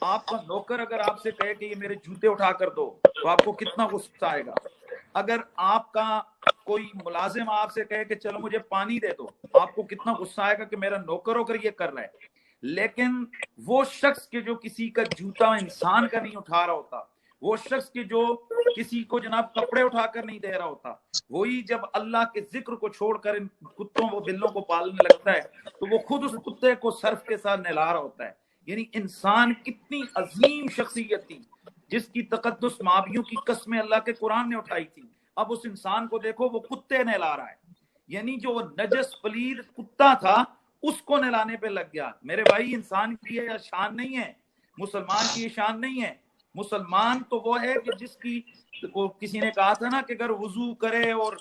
آپ کا نوکر اگر آپ سے کہے کہ یہ میرے جوتے اٹھا کر دو تو آپ کو کتنا غصہ آئے گا. اگر آپ کا کوئی ملازم آپ سے کہے کہ چلو مجھے پانی دے دو, آپ کو کتنا غصہ آئے گا کہ میرا نوکر ہو کر یہ کر رہا ہے. لیکن وہ شخص کے جو کسی کا جوتا انسان کا نہیں اٹھا رہا ہوتا, وہ شخص کے جو کسی کو جناب کپڑے اٹھا کر نہیں دے رہا ہوتا, وہی جب اللہ کے ذکر کو چھوڑ کر ان کتوں و بلوں کو پالنے لگتا ہے تو وہ خود اس کتے کو صرف کے ساتھ نہلا رہا ہوتا ہے. یعنی انسان کتنی عظیم شخصیت تھی جس کی تقدس مابیوں کی قسمیں اللہ کے قرآن نے اٹھائی تھی. اب اس انسان کو دیکھو وہ کتے نہلا رہا ہے. یعنی جو وہ نجس پلید کتا تھا اس کو نہلانے پہ لگ گیا. میرے بھائی, انسان کی یہ شان نہیں ہے, مسلمان کی یہ شان نہیں ہے. مسلمان تو وہ ہے کہ جس کی کسی نے کہا تھا نا کہ اگر وضو کرے اور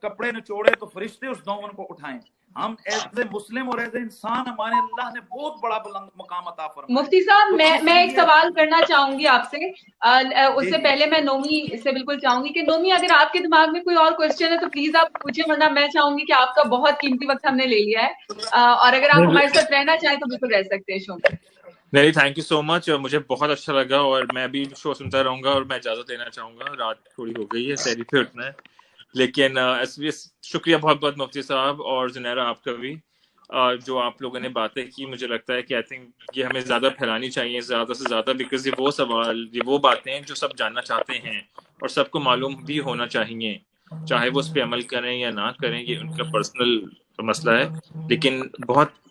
کپڑے نچوڑے تو فرشتے اس دامن کو اٹھائیں. ہم ایز اے مسلم اور ایز اے انسان ہمارے اللہ نے بہت بڑا بلند مقام عطا فرمایا. مفتی صاحب, میں ایک سوال کرنا چاہوں گی آپ سے. اس سے پہلے میں نومی سے بالکل چاہوں گی کہ نومی اگر آپ کے دماغ میں کوئی اور کوشچن ہے تو پلیز آپ پوچھیں, ورنہ میں چاہوں گی کہ آپ کا بہت قیمتی وقت ہم نے لے لیا ہے, اور اگر آپ ہمارے ساتھ رہنا چاہیں تو بالکل رہ سکتے ہیں شو میں. نہیں, تھینک یو سو مچ, مجھے بہت اچھا لگا اور میں بھی شو سنتا رہوں گا. اور میں اجازت لینا چاہوں گا, رات تھوڑی ہو گئی ہے, سحری پہ اٹھنا ہے. لیکن شکریہ بہت بہت مفتی صاحب اور زنیرہ آپ کا بھی, جو آپ لوگوں نے باتیں کی. مجھے لگتا ہے کہ آئی تھنک یہ ہمیں زیادہ پھیلانی چاہیے, زیادہ سے زیادہ, بیکاز یہ وہ سوال, یہ وہ باتیں ہیں جو سب جاننا چاہتے ہیں اور سب کو معلوم بھی ہونا چاہیے, چاہے وہ اس پہ عمل کریں یا نہ کریں, یہ ان کا پرسنل مسئلہ ہے. لیکن بہت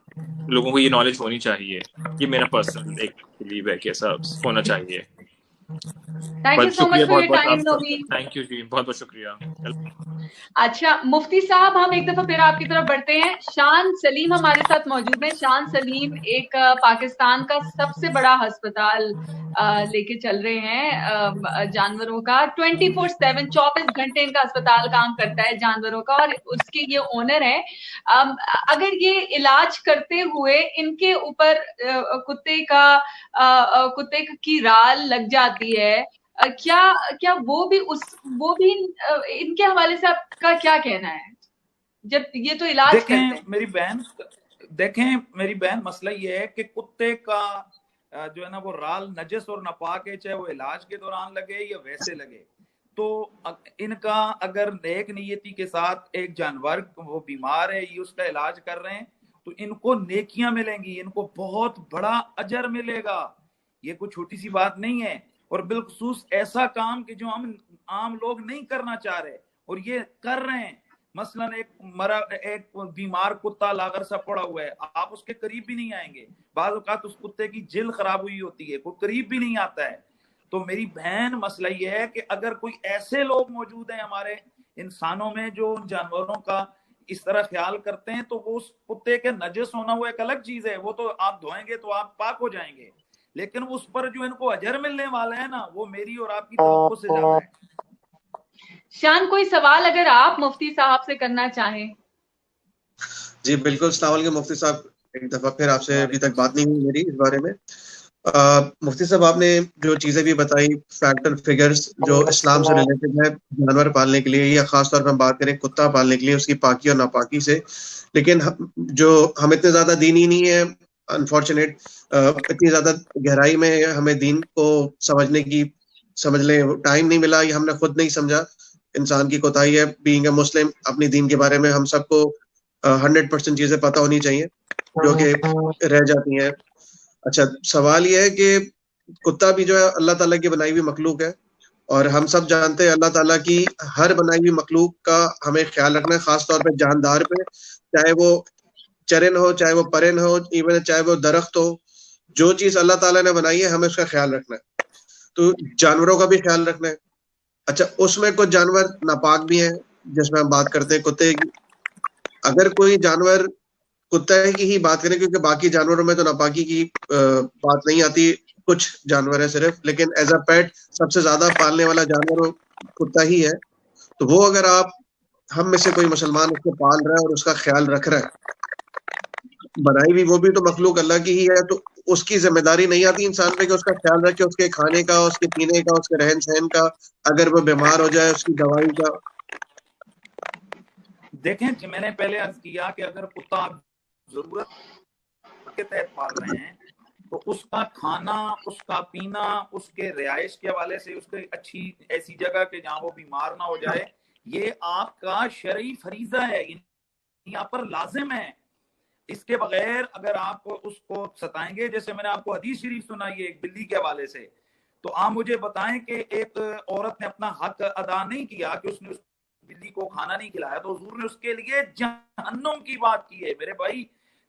لوگوں کو یہ نالج ہونی چاہیے. یہ میرا پرسنل ایک بلیو ہے کہ ایسا ہونا چاہیے. Thank you so much for your time Nomi. Thank you جی, بہت بہت شکریہ. اچھا مفتی صاحب, ہم ایک دفعہ پھر آپ کی طرف بڑھتے ہیں. شان سلیم ہمارے ساتھ موجود ہیں. شان سلیم ایک پاکستان کا سب سے بڑا ہسپتال لے کے چل رہے ہیں جانوروں کا. 24/7 24 گھنٹے ان کا ہسپتال کام کرتا ہے جانوروں کا, اور اس کے یہ اونر ہے. اگر یہ علاج کرتے ہوئے ان کے اوپر کتے کی رال لگ جاتی ہے, کیا وہ بھی ان کے حوالے سے آپ کا کیا کہنا ہے, جب یہ تو علاج کرتے ہیں؟ دیکھیں میری بہن, مسئلہ یہ ہے کہ کتے کا جو ہے نا وہ رال نجس اور ناپاک ہے, چاہے وہ علاج کے دوران لگے یا ویسے لگے. تو ان کا اگر نیک نیتی کے ساتھ ایک جانور وہ بیمار ہے, یہ اس کا علاج کر رہے ہیں, تو ان کو نیکیاں ملیں گی, ان کو بہت بڑا اجر ملے گا. یہ کوئی چھوٹی سی بات نہیں ہے. اور بالخصوص ایسا کام کہ جو ہم عام لوگ نہیں کرنا چاہ رہے اور یہ کر رہے ہیں. مثلا ایک بیمار کتا لاغر سا پڑا ہوا ہے, آپ اس کے قریب بھی نہیں آئیں گے. بعض اوقات اس کتے کی جلد خراب ہوئی ہوتی ہے, کوئی قریب بھی نہیں آتا ہے. تو میری بہن, مسئلہ یہ ہے کہ اگر کوئی ایسے لوگ موجود ہیں ہمارے انسانوں میں جو ان جانوروں کا اس طرح خیال کرتے ہیں, تو وہ اس کتے کے نجس ہونا وہ ایک الگ چیز ہے, وہ تو آپ دھوئیں گے تو آپ پاک ہو جائیں گے. لیکن اس پر جو ان کو اجر ملنے والا ہے نا, وہ میری اور آپ کی توقع سے زیادہ ہے. شان, کوئی سوال اگر آپ مفتی صاحب سے کرنا چاہیں؟ جی بالکل. السلام علیکم مفتی صاحب, ایک دفعہ پھر آپ سے ابھی تک بات نہیں ہوئی میری اس بارے میں. مفتی صاحب, آپ نے جو چیزیں بھی بتائی, فیکٹر فگرز جو اسلام سے ریلیٹڈ ہے جانور پالنے کے لیے, یا خاص طور پر ہم بات کریں کتا پالنے کے لیے, اس کی پاکی اور ناپاکی سے. لیکن جو ہم اتنے زیادہ دینی نہیں ہے, انفارچونیٹ, اتنی زیادہ گہرائی میں ہمیں دین کو سمجھ لیں ٹائم نہیں ملا, یا ہم نے خود نہیں سمجھا. انسان کی کوتاہی ہے. بینگ اے مسلم اپنی دین کے بارے میں ہم سب کو 100% چیزیں پتہ ہونی چاہیے جو کہ رہ جاتی ہیں. اچھا سوال یہ ہے کہ کتا بھی جو ہے اللہ تعالیٰ کی بنائی ہوئی مخلوق ہے, اور ہم سب جانتے ہیں اللہ تعالیٰ کی ہر بنائی ہوئی مخلوق کا ہمیں خیال رکھنا ہے, خاص طور پہ جاندار پہ, چاہے وہ چرن ہو, چاہے وہ پرن ہو, ایون چاہے وہ درخت ہو. جو چیز اللہ تعالیٰ نے بنائی ہے ہمیں اس کا خیال رکھنا ہے. تو جانوروں کا بھی خیال رکھنا ہے. اچھا اس میں کچھ جانور ناپاک بھی ہیں جس میں ہم بات کرتے ہیں کتے کی. اگر کوئی جانور کتے کی ہی بات کریں, کیونکہ باقی جانوروں میں تو ناپاکی کی بات نہیں آتی, کچھ جانور ہیں صرف, لیکن ایز اے پیٹ سب سے زیادہ پالنے والا جانور کتا ہی ہے. تو وہ اگر آپ ہم میں سے کوئی مسلمان اس کو پال رہا ہے اور اس کا خیال رکھ رہا ہے, بنائی بھی وہ بھی تو مخلوق اللہ کی ہی ہے, تو اس کی ذمہ داری نہیں آتی انسان پہ کہ اس کا خیال رکھے, اس کے کھانے کا, اس کے پینے کا, اس کے رہن سہن کا, اگر وہ بیمار ہو جائے اس کی دوائی کا. دیکھیں میں نے پہلے عرض کیا کہ اگر کتا ضرورت کے تحت پال رہے ہیں تو اس کا کھانا, اس کا پینا, اس کے رہائش کے حوالے سے اس کی اچھی ایسی جگہ کہ جہاں وہ بیمار نہ ہو جائے, یہ آپ کا شرعی فریضہ ہے, یہاں پر لازم ہے. اس کے بغیر اگر آپ اس کو ستائیں گے, جیسے میں نے آپ کو حدیث شریف سنائی ہے ایک بلی کے حوالے سے, تو آپ مجھے بتائیں کہ ایک عورت نے اپنا حق ادا نہیں کیا کہ اس نے اس بلی کو کھانا نہیں کھلایا, تو حضور نے اس کے لیے جہنم کی بات کی ہے. میرے بھائی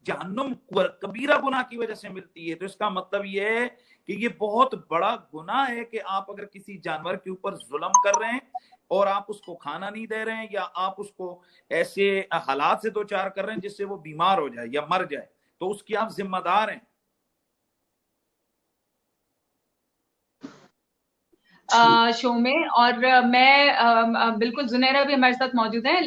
جہنم کبیرہ گناہ کی وجہ سے ملتی ہے. تو اس کا مطلب یہ ہے کہ یہ بہت بڑا گناہ ہے کہ آپ اگر کسی جانور کے اوپر ظلم کر رہے ہیں اور آپ اس کو کھانا نہیں دے رہے ہیں, یا آپ اس کو ایسے حالات سے دوچار کر رہے ہیں جس سے وہ بیمار ہو جائے یا مر جائے, تو اس کی آپ ذمہ دار ہیں. شو میں, اور میں بالکل زنیرہ بھی ہمارے ساتھ موجود ہیں,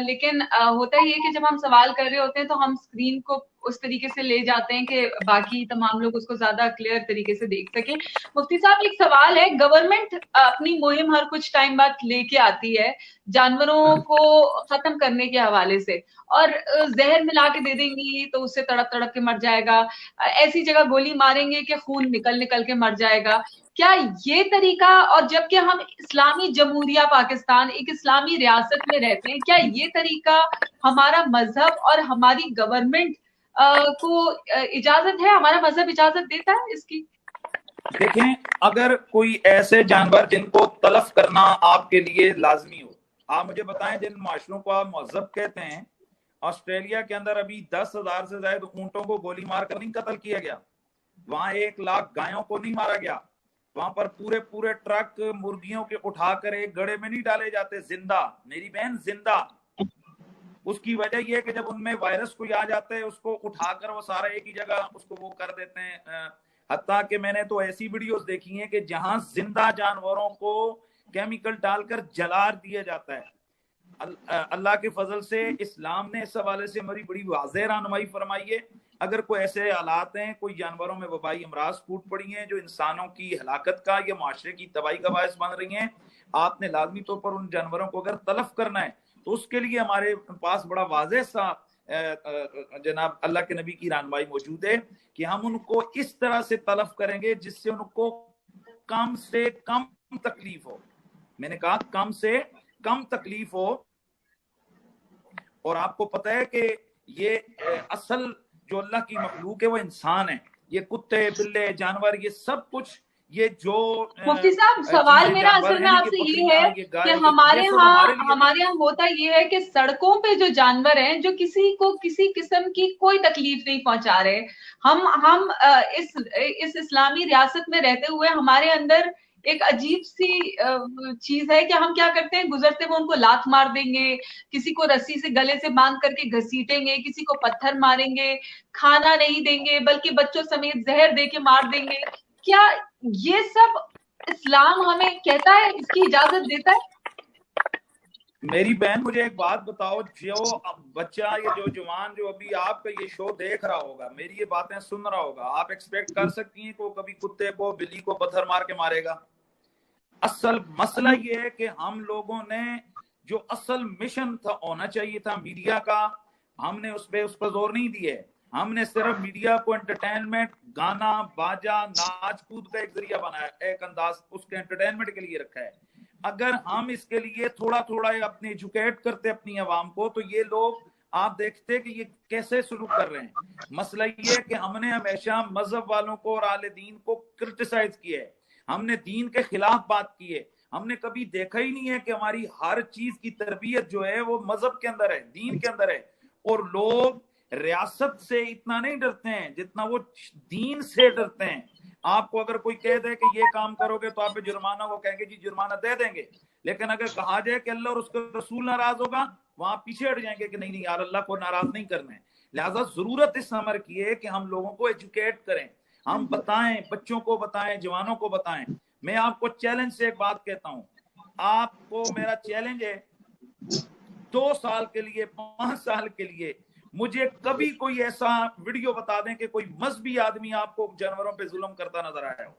لیکن ہوتا یہ کہ جب ہم سوال کر رہے ہوتے ہیں تو ہم اسکرین کو اس طریقے سے لے جاتے ہیں کہ باقی تمام لوگ اس کو زیادہ کلیئر طریقے سے دیکھ سکیں. مفتی صاحب ایک سوال ہے, گورنمنٹ اپنی مہم ہر کچھ ٹائم بعد لے کے آتی ہے جانوروں کو ختم کرنے کے حوالے سے, اور زہر ملا کے دے دیں گی تو اس سے تڑپ تڑپ کے مر جائے گا, ایسی جگہ گولی ماریں گے کہ خون نکل نکل کے مر جائے گا. کیا یہ طریقہ, اور جبکہ ہم اسلامی جمہوریہ پاکستان ایک اسلامی ریاست میں رہتے ہیں, کیا یہ طریقہ ہمارا مذہب اور ہماری گورنمنٹ کو اجازت ہے, ہمارا مذہب اجازت دیتا ہے اس کی؟ دیکھیں اگر کوئی ایسے جانور جن کو تلف کرنا آپ کے لیے لازمی ہو, آپ مجھے بتائیں جن معاشروں کو آپ مہذب کہتے ہیں, آسٹریلیا کے اندر ابھی 10,000 سے زائد اونٹوں کو گولی مار کر نہیں قتل کیا گیا, وہاں 1 لاکھ گایوں کو نہیں مارا گیا, وہاں پر پورے ٹرک مرغیوں کے اٹھا کر ایک گڑھے میں نہیں ڈالے جاتے زندہ, میری بہن زندہ. اس کی وجہ یہ ہے کہ جب ان میں وائرس کوئی آ جاتا ہے اس کو اٹھا کر وہ سارا ایک ہی جگہ اس کو وہ کر دیتے ہیں. حتیٰ کہ میں نے تو ایسی ویڈیوز دیکھی ہیں کہ جہاں زندہ جانوروں کو کیمیکل ڈال کر جلا دیا جاتا ہے. اللہ کے فضل سے اسلام نے اس حوالے سے ہماری بڑی واضح رہنمائی فرمائی ہے. اگر کوئی ایسے حالات ہیں, کوئی جانوروں میں وبائی امراض پھوٹ پڑی ہیں جو انسانوں کی ہلاکت کا یا معاشرے کی تباہی کا باعث بن رہی ہیں, آپ نے لازمی طور پر ان جانوروں کو اگر تلف کرنا ہے تو اس کے لیے ہمارے پاس بڑا واضح سا جناب اللہ کے نبی کی رہنمائی موجود ہے کہ ہم ان کو اس طرح سے تلف کریں گے جس سے ان کو کم سے کم تکلیف ہو. میں نے کہا کم سے کم تکلیف ہو. اور آپ کو پتہ ہے کہ یہ اصل جو اللہ کی مخلوق ہے وہ انسان ہے. یہ کتے, بلے, جانور, یہ سب کچھ, یہ جو مفتی صاحب سوال میرا اصل میں آپ سے یہ ہے کہ ہمارے ہاں ہوتا یہ ہے کہ سڑکوں پہ جو جانور ہیں جو کسی کو کسی قسم کی کوئی تکلیف نہیں پہنچا رہے, ہم اس اسلامی ریاست میں رہتے ہوئے ہمارے اندر ایک عجیب سی چیز ہے کہ ہم کیا کرتے ہیں, گزرتے ہوئے ان کو لات مار دیں گے, کسی کو رسی سے گلے سے باندھ کر کے گھسیٹیں گے, کسی کو پتھر ماریں گے, کھانا نہیں دیں گے بلکہ بچوں سمیت زہر دے کے مار دیں گے. کیا یہ سب اسلام ہمیں کہتا ہے, اس کی اجازت دیتا ہے؟ میری بہن مجھے ایک بات بتاؤ, جو بچہ یا جو جوان جو ابھی آپ کا یہ شو دیکھ رہا ہوگا, میری یہ باتیں سن رہا ہوگا, آپ ایکسپیکٹ کر سکتی ہیں کہ وہ کبھی کتے کو, بلی کو پتھر مار کے مارے گا؟ اصل مسئلہ یہ ہے کہ ہم لوگوں نے جو اصل مشن تھا ہونا چاہیے تھا میڈیا کا, ہم نے اس پر زور نہیں دیا ہے. ہم نے صرف میڈیا کو انٹرٹینمنٹ, گانا باجا, ناچ کود کا ایک ذریعہ بنایا, ایک انداز اس کے انٹرٹینمنٹ کے لیے رکھا ہے. اگر ہم اس کے لیے تھوڑا تھوڑا اپنے ایجوکیٹ کرتے اپنی عوام کو تو یہ لوگ آپ دیکھتے کہ یہ کیسے سلوک کر رہے ہیں. مسئلہ یہ ہے کہ ہم نے ہمیشہ مذہب والوں کو اور اہل دین کو کرٹیسائز کیا ہے, ہم نے دین کے خلاف بات کی ہے, ہم نے کبھی دیکھا ہی نہیں ہے کہ ہماری ہر چیز کی تربیت جو ہے وہ مذہب کے اندر ہے, دین کے اندر ہے. اور لوگ ریاست سے اتنا نہیں ڈرتے ہیں جتنا وہ دین سے ڈرتے ہیں. آپ کو اگر کوئی کہہ دے کہ یہ کام کرو گے تو آپ پہ جرمانہ, وہ کہیں گے جی جرمانہ دے دیں گے. لیکن اگر کہا جائے کہ اللہ اور اس کا رسول ناراض ہوگا, وہاں پیچھے ہٹ جائیں گے کہ نہیں یار اللہ کو ناراض نہیں کرنا ہے. لہٰذا ضرورت اس امر کی ہے کہ ہم لوگوں کو ایجوکیٹ کریں, ہم بتائیں, بچوں کو بتائیں, جوانوں کو بتائیں. میں آپ کو چیلنج سے ایک بات کہتا ہوں, آپ کو میرا چیلنج ہے 2 سال کے لیے 5 سال کے لیے مجھے کبھی کوئی ایسا ویڈیو بتا دیں کہ کوئی مذہبی آدمی آپ کو جانوروں پہ ظلم کرتا نظر آیا ہو,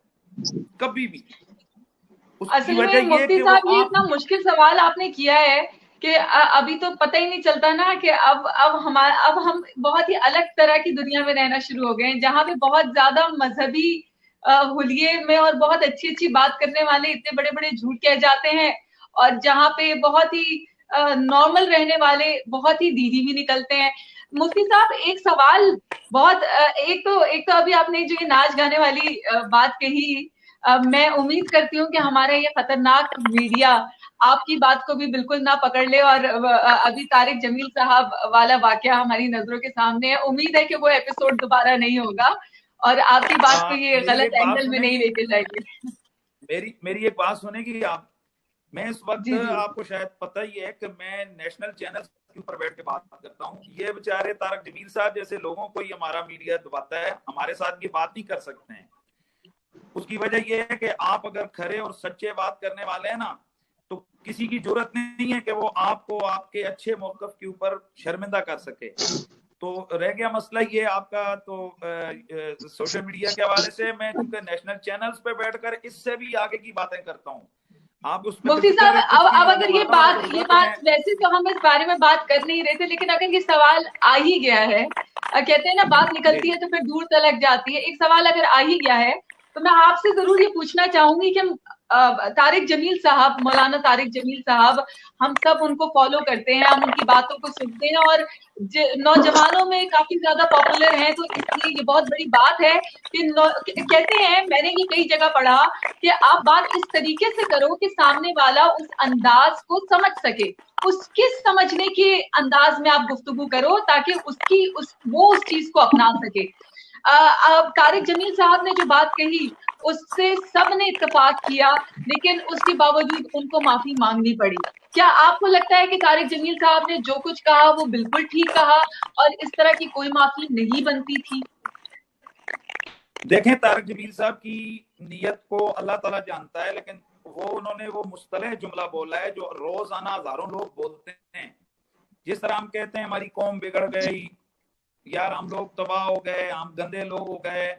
کبھی بھی. اصل میں مفتی صاحب یہ اتنا مشکل سوال آپ نے کیا ہے کہ ابھی تو پتہ ہی نہیں چلتا نا کہ اب ہم بہت ہی الگ طرح کی دنیا میں رہنا شروع ہو گئے ہیں, جہاں پہ بہت زیادہ مذہبی حلیے میں اور بہت اچھی اچھی بات کرنے والے اتنے بڑے بڑے جھوٹ کہہ جاتے ہیں, اور جہاں پہ بہت ہی نارمل رہنے والے بہت ہی دیدی بھی نکلتے ہیں. مفتی صاحب ایک سوال بہت ایک تو ابھی آپ نے جو یہ ناچ گانے والی بات کہی, میں امید کرتی ہوں کہ ہمارا یہ خطرناک میڈیا آپ کی بات کو بھی بالکل نہ پکڑ لے, اور ابھی طارق جمیل صاحب والا واقعہ ہماری نظروں کے سامنے ہے. امید ہے کہ وہ ایپیسوڈ دوبارہ نہیں ہوگا اور آپ کی بات کو یہ غلط اینگل میں نہیں لے کے جائے گی. میری ایک بات سنیں گی آپ. میں اس وقت آپ کو شاید پتہ ہی ہے کہ میں نیشنل چینل کے اوپر بیٹھ کے بات کرتا ہوں. یہ بیچارے طارق جمیل صاحب جیسے لوگوں کو ہی ہمارا میڈیا دباتا ہے, ہمارے ساتھ یہ بات نہیں کر سکتے ہیں. اس کی وجہ یہ ہے کہ آپ اگر کھرے اور سچے بات کرنے والے ہیں نا, تو کسی کی ضرورت نہیں ہے کہ وہ آپ کو آپ کے اچھے موقف کے اوپر شرمندہ کر سکے. تو رہ گیا مسئلہ یہ آپ کا تو سوشل میڈیا کے حوالے سے, میں چونکہ نیشنل چینلز پہ بیٹھ کر اس سے بھی آگے کی باتیں کرتا ہوں. آپ اس مفتی صاحب اب اگر یہ بات ویسے تو ہم اس بارے میں بات کر نہیں رہے تھے, لیکن اگر یہ سوال آ ہی گیا ہے, کہتے ہیں نا بات نکلتی ہے تو پھر دور تلک جاتی ہے, ایک سوال اگر آ ہی گیا ہے تو میں آپ سے ضرور یہ پوچھنا چاہوں گی کہ طارق جمیل صاحب, مولانا طارق جمیل صاحب, ہم سب ان کو فالو کرتے ہیں, ہم ان کی باتوں کو سنتے ہیں اور نوجوانوں میں کافی زیادہ پاپولر ہیں, تو اس لیے یہ بہت بڑی بات ہے کہ کہتے ہیں, میں نے یہ کئی جگہ پڑھا کہ آپ بات اس طریقے سے کرو کہ سامنے والا اس انداز کو سمجھ سکے, اس کس سمجھنے کے انداز میں آپ گفتگو کرو تاکہ وہ اس چیز کو اپنا سکے. طارق جمیل صاحب نے جو بات کہی اس سے سب نے اتفاق کیا, لیکن اس کے باوجود ان کو معافی مانگنی پڑی. کیا آپ کو لگتا ہے کہ طارق جمیل صاحب نے جو کچھ کہا وہ بالکل ٹھیک کہا اور اس طرح کی کوئی معافی نہیں بنتی تھی؟ دیکھیں, طارق جمیل صاحب کی نیت کو اللہ تعالیٰ جانتا ہے, لیکن انہوں نے وہ مصطلح جملہ بولا ہے جو روزانہ ہزاروں لوگ بولتے ہیں. جس طرح ہم کہتے ہیں ہماری قوم بگڑ گئی, یار ہم لوگ تباہ ہو گئے, ہم گندے لوگ ہو گئے,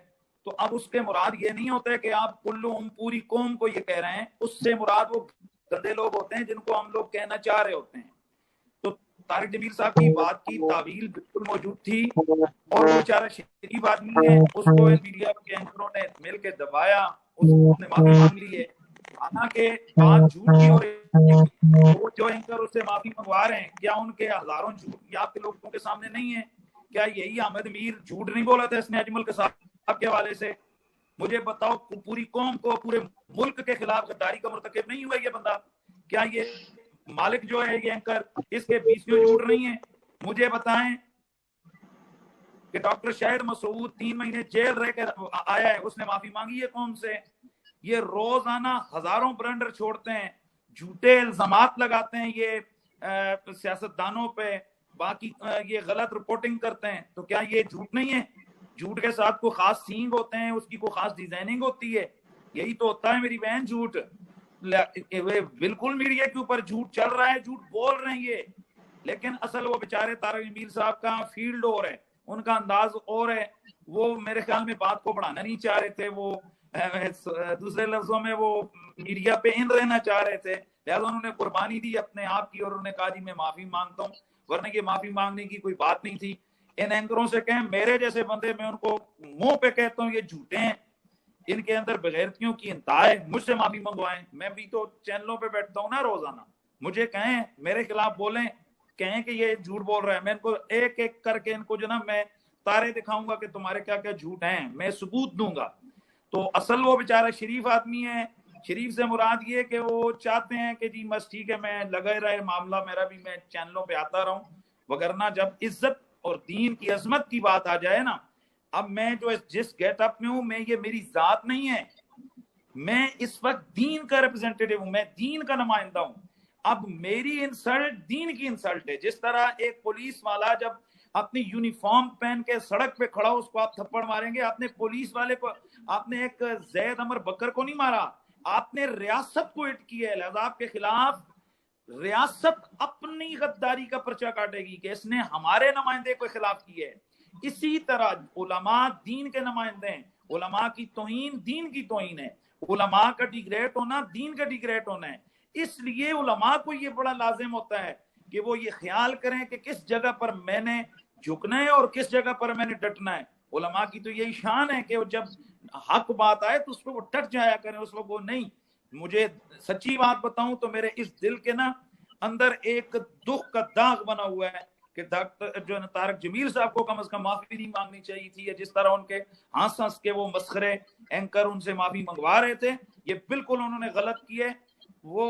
تو اب اس کے مراد یہ نہیں ہوتا ہے کہ آپ پوری قوم کو یہ کہہ رہے ہیں, اس سے مراد وہ گندے لوگ ہوتے ہیں جن کو ہم لوگ کہنا چاہ رہے ہوتے ہیں. تو طارق جمیل صاحب کی بات کی تعویل بالکل موجود تھی, اور وہ بیچارہ شریف آدمی ہے, اس کو میڈیا کے اینکروں نے مل کے دبایا, اس نے معافی مانگ لی ہے. حالانکہ بات جھوٹ کی ہو رہی ہے, وہ جو اینکر اس سے معافی منگوا رہے ہیں, کیا ان کے ہزاروں جھوٹ آپ کے لوگوں کے سامنے نہیں ہے؟ کیا یہی احمد میر جھوٹ نہیں بولا تھا اس نے اجمل قصاب کے حوالے سے؟ مجھے بتاؤ, پوری قوم کو, پورے ملک کے خلاف غداری کا مرتکب نہیں ہوا یہ بندہ؟ کیا یہ مالک جو ہے یہ اینکر, اس کے 20 جھوٹ نہیں ہے؟ مجھے بتائیں کہ ڈاکٹر شاہد مسعود 3 مہینے جیل رہ کر آیا ہے, اس نے معافی مانگی ہے قوم سے؟ یہ روزانہ ہزاروں برنڈر چھوڑتے ہیں, جھوٹے الزامات لگاتے ہیں یہ سیاستدانوں پہ, باقی یہ غلط رپورٹنگ کرتے ہیں, تو کیا یہ جھوٹ نہیں ہے؟ جھوٹ کے ساتھ کوئی خاص سینگ ہوتے ہیں, اس کی کوئی خاص ڈیزائننگ ہوتی ہے, یہی تو ہوتا ہے میری بہن جھوٹ. بالکل میڈیا کے اوپر جھوٹ چل رہا ہے, جھوٹ بول رہے ہیں یہ, لیکن اصل وہ بیچارے طارق جمیل صاحب کا فیلڈ اور ہے, ان کا انداز اور ہے. وہ میرے خیال میں بات کو بڑھانا نہیں چاہ رہے تھے, وہ دوسرے لفظوں میں وہ میڈیا پہ ان رہنا چاہ رہے تھے, لہٰذا انہوں نے قربانی دی اپنے آپ کی, اور انہوں نے کہا جی میں معافی مانگتا ہوں, ورنہ یہ معافی مانگنے کی کوئی بات نہیں تھی. ان اینکروں سے کہیں میرے جیسے بندے, میں ان کو منہ پہ کہتا ہوں یہ جھوٹے ہیں, इनके अंदर बेगैरतियों की इंतहा है, मुझसे माफी मंगवाएं। मैं भी तो चैनलों पे बैठता हूँ ना रोजाना, मुझे कहें, मेरे खिलाफ बोलें, कहें कि ये झूठ बोल रहा है, मैं इनको एक एक करके इनको जो ना मैं तारे दिखाऊंगा कि तुम्हारे क्या क्या झूठ हैं, मैं सबूत दूंगा। तो असल वो बेचारा शरीफ आदमी है। शरीफ से मुराद ये कि वो चाहते हैं कि जी बस ठीक है, मैं लगे रहे मामला मेरा भी, मैं चैनलों पे आता रहूं, वगरना जब इज्जत और दीन की अजमत की बात आ जाए ना, अब मैं जो जिस गेटअप में हूं, मैं, ये मेरी जात नहीं है, मैं इस वक्त दीन का रिप्रेजेंटेटिव हूं, मैं दीन का नुमाइंदा हूं। अब मेरी इंसल्ट दीन की इंसल्ट है। जिस तरह एक पुलिस वाला जब अपनी यूनिफॉर्म पहन के सड़क पे खड़ा हो, उसको आप थप्पड़ मारेंगे, आपने पुलिस वाले को, आपने एक जैद अमर बकर को नहीं मारा, आपने रियासत को हिट किया है। लिहाजा आपके खिलाफ रियासत अपनी गद्दारी का पर्चा काटेगी कि इसने हमारे नुमाइंदे के खिलाफ किया है। इसी तरह उलमा दीन के नुमाइंदे हैं, उलमा की तौहीन दीन की तौहीन है, उलमा का डिग्रेड होना दीन का डिग्रेड होना है। इसलिए उलमा को ये बड़ा लाजिम होता है कि वो ये ख्याल करें कि किस जगह पर मैंने झुकना है और किस जगह पर मैंने डटना है। उलमा की तो यही शान है कि वो जब हक बात आए तो उस पर वो डट जाया करें, उस वक्त वो नहीं। मुझे सच्ची बात बताऊं तो मेरे इस दिल के ना अंदर एक दुख का दाग बना हुआ है कि डॉक्टर जो है तारक जमील साहब को कम से कम माफी नहीं मांगनी चाहिए थी, या जिस तरह उनके हंस हंस के वो मस्खरे एंकर उनसे माफी मंगवा रहे थे, ये बिल्कुल उन्होंने गलत किए। वो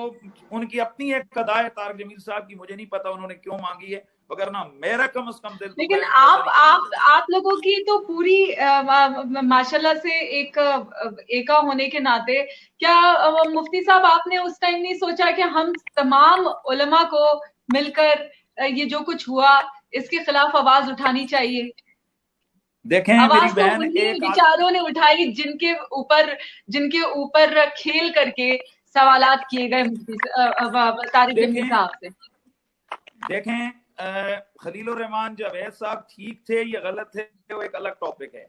उनकी अपनी एक अदा है तारक जमील साहब की, मुझे नहीं पता उन्होंने क्यों मांगी है, वगरना मेरा कम से कम दिल। लेकिन आप लोगों की तो पूरी माशाल्लाह से एका होने के नाते, क्या मुफ्ती साहब आपने उस टाइम नहीं सोचा कि हम तमाम उलमा को मिलकर ये जो कुछ हुआ इसके खिलाफ आवाज उठानी चाहिए? देखें आवाज मेरी तो बहन उन्हीं विचारों ने उठाई जिनके ऊपर खेल करके सवालात किए गए तारिक जमील साहब से। देखें खलीलुर रहमान जावेद साहब ठीक थे या गलत थे वो एक अलग टॉपिक है,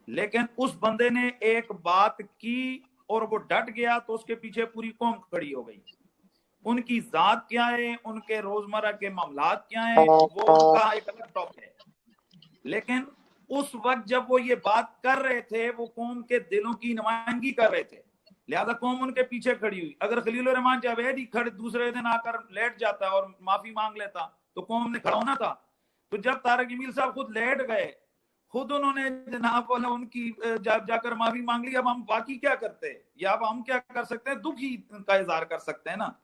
लेकिन उस बंदे ने एक बात की और वो डट गया तो उसके पीछे पूरी कौम खड़ी हो गई। उनकी जात क्या है, उनके रोजमर्रा के मामलात क्या है, वो उनका एक अलग टॉपिक है। लेकिन उस वक्त जब वो ये बात कर रहे थे, वो कौम के दिलों की नुमाइंदगी कर रहे थे, लिहाजा कौम उनके पीछे खड़ी हुई। अगर खलीलुर रहमान जावेद ही खड़े दूसरे दिन आकर लेट जाता और माफी मांग लेता तो कौम ने खड़ा होना था। तो जब तारक जमील साहब खुद लेट गए, खुद उन्होंने जनाब वाला उनकी जाकर माफी मांग ली, अब हम बाकी क्या करते हैं, या अब हम क्या कर सकते हैं, दुख ही का इजहार कर सकते हैं ना।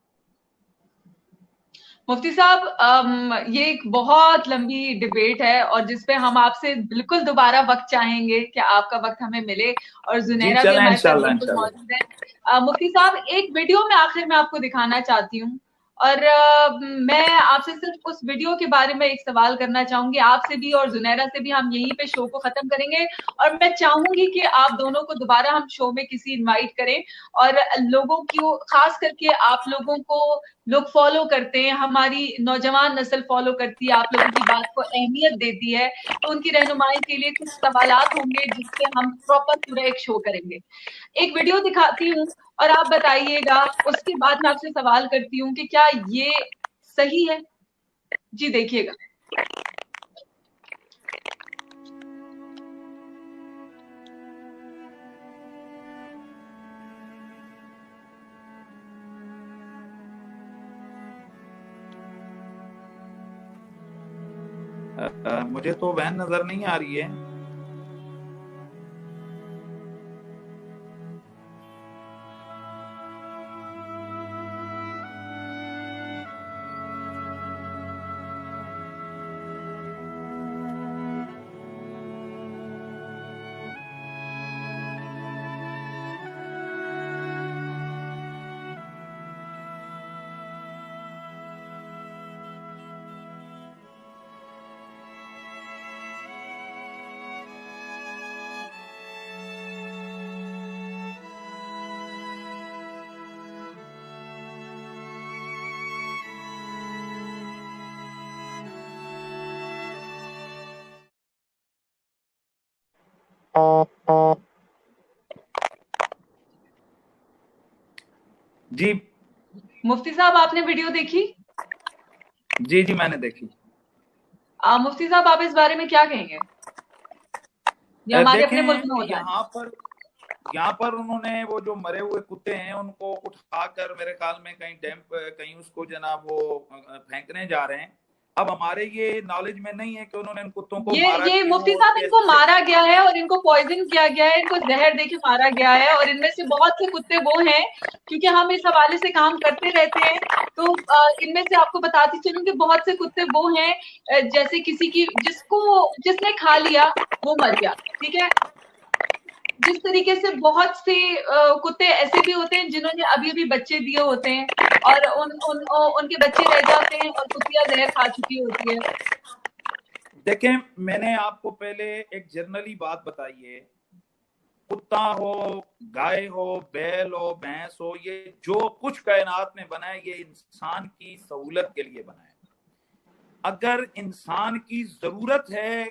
मुफ्ती साहब, ये एक बहुत लंबी डिबेट है और जिसपे हम आपसे बिल्कुल दोबारा वक्त चाहेंगे कि आपका वक्त हमें मिले, और जुनैरा भी हमारे साथ बिल्कुल मौजूद है। मुफ्ती साहब, एक वीडियो में आखिर में आपको दिखाना चाहती हूँ, और मैं आपसे सिर्फ उस वीडियो के बारे में एक सवाल करना चाहूंगी, आपसे भी और जुनैरा से भी। हम यहीं पे शो को खत्म करेंगे और मैं चाहूंगी कि आप दोनों को दोबारा हम शो में किसी इनवाइट करें, और लोगों की, खास करके आप लोगों को लोग फॉलो करते हैं, हमारी नौजवान नस्ल फॉलो करती है, आप लोगों की बात को अहमियत देती है, तो उनकी रहनुमाई के लिए कुछ सवालात होंगे जिससे हम प्रॉपर पूरा एक शो करेंगे। एक वीडियो दिखाती हूँ और आप बताइएगा, उसके बाद मैं आपसे सवाल करती हूँ कि क्या ये सही है। जी देखिएगा। मुझे तो वैन नजर नहीं आ रही है। जी मुफ्ती साहब, आपने वीडियो देखी? जी जी मैंने देखी। मुफ्ती साहब, आप इस बारे में क्या कहेंगे? ये हमारे अपने मुल्क में होता है। यहाँ पर यहाँ पर उन्होंने वो जो मरे हुए कुत्ते हैं उनको उठाकर मेरे ख्याल में कहीं डैम्प, कहीं उसको जनाब वो फेंकने जा रहे हैं। अब हमारे ये नॉलेज में नहीं है कि उन्होंने इन कुत्तों को मारा ये क्यों मुफ्ती और साहब इनको कैसे। मारा गया है और इनको पॉइजन किया गया है, इनको जहर देके मारा गया है, और इनमें से बहुत से कुत्ते वो हैं, क्योंकि हम इस हवाले से काम करते रहते हैं, तो इनमें से आपको बताती चलूं कि बहुत से कुत्ते वो हैं जैसे किसी की जिसने खा लिया वो मर गया, ठीक है। जिस तरीके से बहुत से कुत्ते ऐसे भी होते हैं जिन्होंने अभी अभी बच्चे दिए होते हैं और उनके बच्चे रह जाते हैं और कुतिया जहर खा चुकी होती है। देखें, मैंने आपको पहले एक जनरली बात बताई है, कुत्ता हो, गाय हो, बैल हो, भैंस हो, ये जो कुछ कायनात में बना है ये इंसान की सहूलत के लिए बना है। अगर इंसान की जरूरत है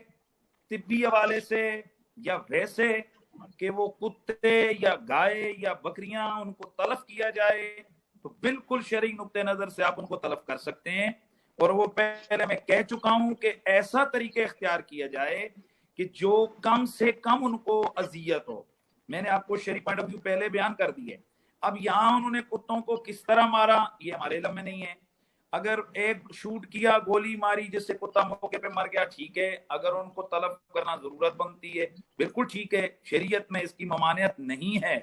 तिब्बी हवाले से या वैसे कि वो कुत्ते या गाय या बकरियां उनको तलफ किया जाए, तो बिल्कुल शरई नुक्ते नजर से आप उनको तलफ कर सकते हैं। और वो पहले मैं कह चुका हूं कि ऐसा तरीके इख्तियार किया जाए कि जो कम से कम उनको अजियत हो। मैंने आपको शरई पॉइंट ऑफ व्यू पहले बयान कर दिए। अब यहाँ उन्होंने कुत्तों को किस तरह मारा ये हमारे इल्म में नहीं है। अगर एक शूट किया, गोली मारी, जिससे कुत्ता मौके पे मर गया, ठीक है। अगर उनको तलब करना जरूरत बनती है, बिल्कुल ठीक है, शरीयत में इसकी ममानियत नहीं है।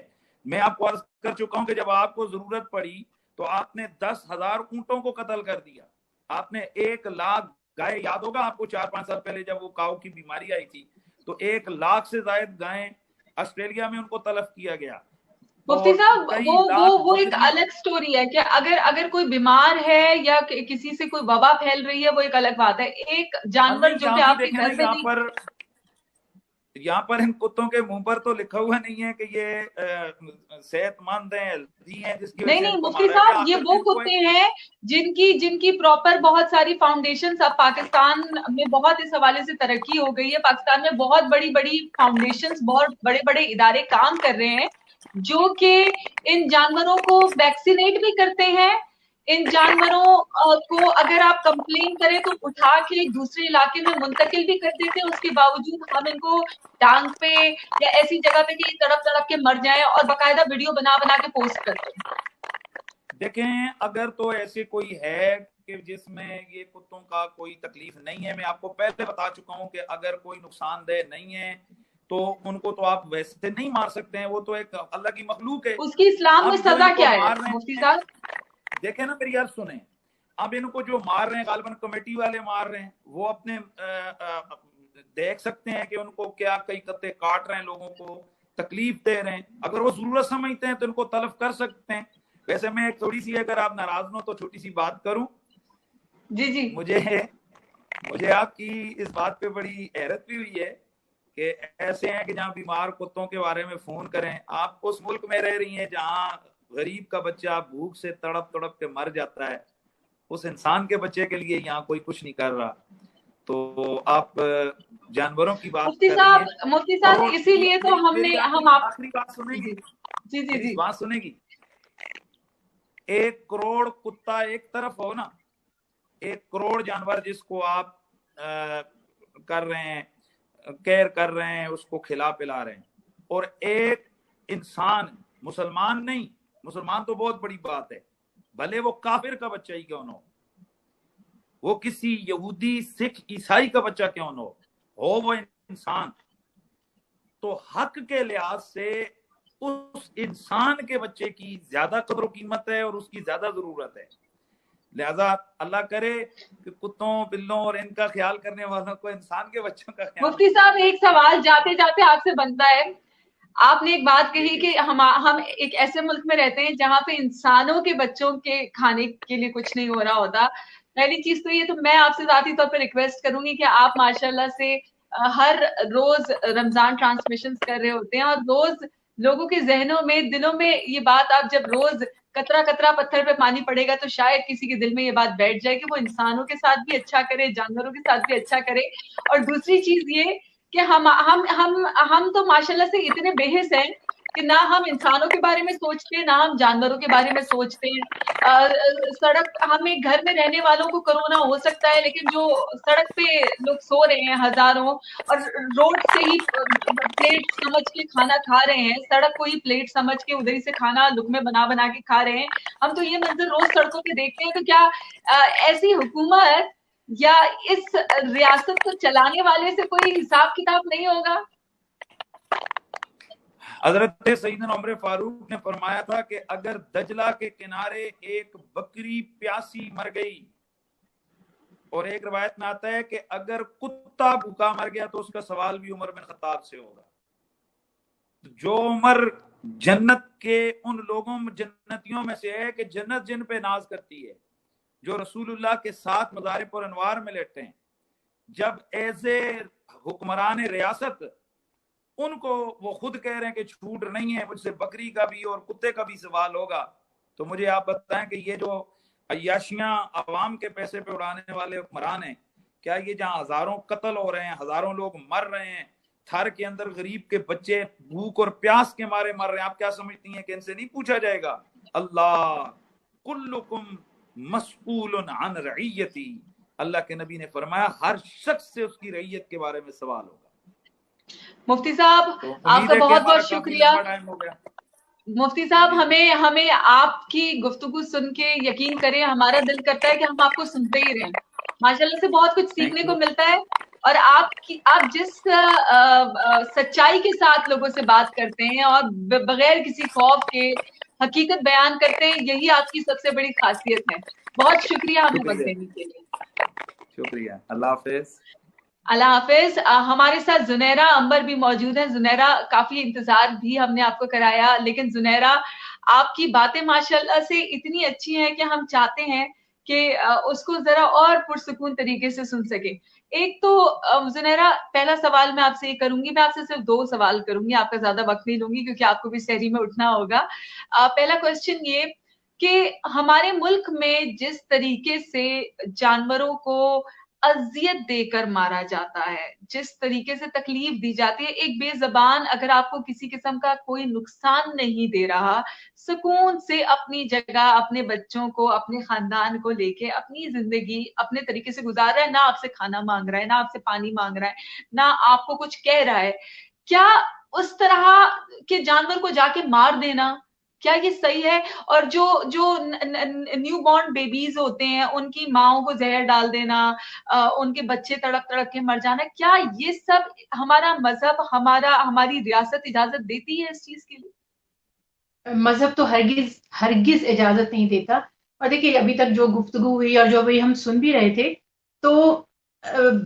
मैं आपको अर्ज कर चुका हूं कि जब आपको जरूरत पड़ी तो आपने 10,000 ऊंटों को कत्ल कर दिया, आपने 1 लाख गाय, याद होगा आपको 4-5 साल पहले जब वो काऊ की बीमारी आई थी तो 1 लाख से ज्यादा गायें ऑस्ट्रेलिया में उनको तलफ किया गया। मुफ्ती साहब वो एक अलग स्टोरी है कि अगर कोई बीमार है या किसी से कोई वबा फैल रही है वो एक अलग बात है। एक जानवर जो कि आपके घर में यहाँ पर इन कुत्तों के मुंह पर तो लिखा हुआ नहीं है कि ये सेहतमंद हैं, हेल्दी हैं, जिसकी नहीं मुफ्ती साहब, ये वो कुत्ते हैं जिनकी प्रॉपर बहुत सारी फाउंडेशंस अब पाकिस्तान में बहुत इस हवाले से तरक्की हो गई है। पाकिस्तान में बहुत बड़ी बड़ी फाउंडेशंस, बहुत बड़े बड़े इदारे काम कर रहे हैं जो कि इन जानवरों को वैक्सीनेट भी करते हैं। इन जानवरों को अगर आप कंप्लेन करें तो उठा के एक दूसरे इलाके में मुंतकिल भी कर देते हैं। उसके बावजूद हम इनको टांग पे या ऐसी जगह पे कि तड़प तड़प के मर जाएं और बाकायदा वीडियो बना बना के पोस्ट करते हैं। देखें, अगर तो ऐसे कोई है कि जिसमें ये कुत्तों का कोई तकलीफ नहीं है, मैं आपको पहले बता चुका हूं कि अगर कोई नुकसानदेह नहीं है तो उनको तो आप वैसे नहीं मार सकते हैं, वो तो एक अल्लाह की मखलूक है। उसकी इस्लाम में सजा क्या है मुफ्ती साहब? देखें ना, मेरी यार सुने, अब इनको जो मार रहे हैं गालिबन कमेटी वाले मार रहे हैं, वो अपने देख सकते हैं कि उनको क्या कई कत्ते काट रहे हैं, लोगों को तकलीफ दे रहे हैं। अगर वो जरूरत समझते हैं तो इनको तलफ कर सकते हैं। वैसे मैं एक थोड़ी सी, अगर आप नाराज हो तो छोटी सी बात करूं। जी मुझे आपकी इस बात पे बड़ी हैरत भी हुई है कि ऐसे हैं कि जहाँ बीमार कुत्तों के बारे में फोन करें। आप उस मुल्क में रह रही हैं जहाँ गरीब का बच्चा भूख से तड़प तड़प के मर जाता है, उस इंसान के बच्चे के लिए यहाँ कोई कुछ नहीं कर रहा, तो आप जानवरों की बात मुफ्ती साहब इसीलिए तो हम आखिरी बात सुनेगी। जी बात सुनेगी। 1 करोड़ कुत्ता एक तरफ हो ना, 1 करोड़ जानवर जिसको आप कर रहे हैं, केयर कर रहे हैं, उसको खिला पिला रहे हैं, और एक इंसान, मुसलमान नहीं, मुसलमान तो बहुत बड़ी बात है, भले वो काफिर का बच्चा ही क्यों न हो, वो किसी यहूदी, सिख, ईसाई का बच्चा क्यों न हो वो इंसान, तो हक के लिहाज से उस इंसान के बच्चे की ज्यादा कदर कीमत है और उसकी ज्यादा जरूरत है। लिहाजा अल्लाह करे कि कुत्तों, बिल्लों और इनका ख्याल करने वालों को इंसान के बच्चों का ख्याल। मुफ्ती साहब, एक सवाल जाते जाते आपसे बनता है। आपने एक बात कही कि हम एक ऐसे मुल्क में रहते हैं जहां पे इंसानों के बच्चों के खाने के लिए कुछ नहीं हो रहा होता। पहली चीज तो ये, तो मैं आपसे जाती तौर पर रिक्वेस्ट करूंगी कि आप माशाल्लाह से हर रोज रमजान ट्रांसमिशन कर रहे होते हैं और रोज लोगों के जहनों में, दिलों में ये बात, आप जब रोज कतरा कतरा पत्थर पे पानी पड़ेगा तो शायद किसी के दिल में ये बात बैठ जाए कि वो इंसानों के साथ भी अच्छा करे, जानवरों के साथ भी अच्छा करे। और दूसरी चीज ये कि हम तो माशाल्लाह से इतने बेहिस हैं कि ना हम इंसानों के बारे में सोचते हैं, ना हम जानवरों के बारे में सोचते हैं। सड़क, हमें घर में रहने वालों को कोरोना हो सकता है, लेकिन जो सड़क पे लोग सो रहे हैं हजारों और रोड से ही प्लेट समझ के खाना खा रहे हैं, सड़क को ही प्लेट समझ के उधर ही से खाना लुकमे बना बना के खा रहे हैं, हम तो ये मंजर रोज सड़कों पे देखते हैं। तो क्या ऐसी हुकूमत या इस रियासत को चलाने वाले से कोई हिसाब किताब नहीं होगा? हजरत सईदना उमर फारूक ने फरमाया था कि अगर दजला के किनारे एक बकरी प्यासी मर गई, और एक रवायत में आता है कि अगर कुत्ता भूखा मर गया तो उसका सवाल भी उमर बिन खत्ताब से होगा। जो उमर जन्नत के उन लोगों में, जन्नतियों में से है कि जन्नत जिन पे नाज करती है, जो रसूलुल्लाह के साथ मज़ारिब और अनवार में लेटे हैं, जब ऐसे हुक्मरान रियासत उनको वो खुद कह रहे हैं कि छूट नहीं है, मुझसे बकरी का भी और कुत्ते का भी सवाल होगा, तो मुझे आप बताएं कि ये जो अय्याशियां आवाम के पैसे पे उड़ाने वाले हुक्मरान हैं, क्या ये जहां हजारों कत्ल हो रहे हैं, हजारों लोग मर रहे हैं, थर के अंदर गरीब के बच्चे भूख और प्यास के मारे मर रहे हैं, आप क्या समझती हैं कि इनसे नहीं पूछा जाएगा? अल्लाह कुल्लुकुम मसऊलुन अन रइयती, अल्लाह के नबी ने फरमाया हर शख्स से उसकी रइयत के बारे में सवाल होगा। मुफ्ती साहब तो आपका बहुत बहुत शुक्रिया। टाइम हो गया। मुफ्ती साहब हमें आपकी गुफ्तगू सुन के यकीन करें, हमारा दिल करता है कि हम आपको सुनते ही रहें। माशाल्लाह से बहुत कुछ सीखने को मिलता है, और आप जिस सच्चाई के साथ लोगों से बात करते हैं और बगैर किसी खौफ के हकीकत बयान करते हैं, यही आपकी सबसे बड़ी खासियत है। बहुत शुक्रिया हमें वक्त देने के लिए। शुक्रिया, अल्लाह हाफिज। अल्लाह हाफिज। हमारे साथ जुनैरा अंबर भी मौजूद है। जुनैरा, काफी इंतजार भी हमने आपको कराया, लेकिन जुनैरा आपकी बातें माशाल्लाह से इतनी अच्छी हैं कि हम चाहते हैं कि उसको जरा और पुरसुकून तरीके से सुन सके। एक तो जुनैरा, पहला सवाल मैं आपसे ये करूंगी, मैं आपसे सिर्फ 2 सवाल करूंगी, आपका ज्यादा वक्त नहीं लूंगी क्योंकि आपको भी सहरी में उठना होगा। पहला क्वेश्चन ये कि हमारे मुल्क में जिस तरीके से जानवरों को अजियत देकर मारा जाता है, जिस तरीके से तकलीफ दी जाती है, एक बेजबान अगर आपको किसी किस्म का कोई नुकसान नहीं दे रहा, सुकून से अपनी जगह, अपने बच्चों को, अपने खानदान को लेके अपनी जिंदगी अपने तरीके से गुजार रहा है, ना आपसे खाना मांग रहा है, ना आपसे पानी मांग रहा है, ना आपको कुछ कह रहा है, क्या उस तरह के जानवर को जाके मार देना, क्या ये सही है? और जो न्यू बॉर्न बेबीज होते हैं, उनकी माओं को जहर डाल देना, उनके बच्चे तड़प तड़प के मर जाना, क्या ये सब हमारा मजहब, हमारी रियासत इजाजत देती है इस चीज के लिए? मजहब तो हरगिज इजाजत नहीं देता। और देखिए, अभी तक जो गुफ्तगू हुई और जो अभी हम सुन भी रहे थे, तो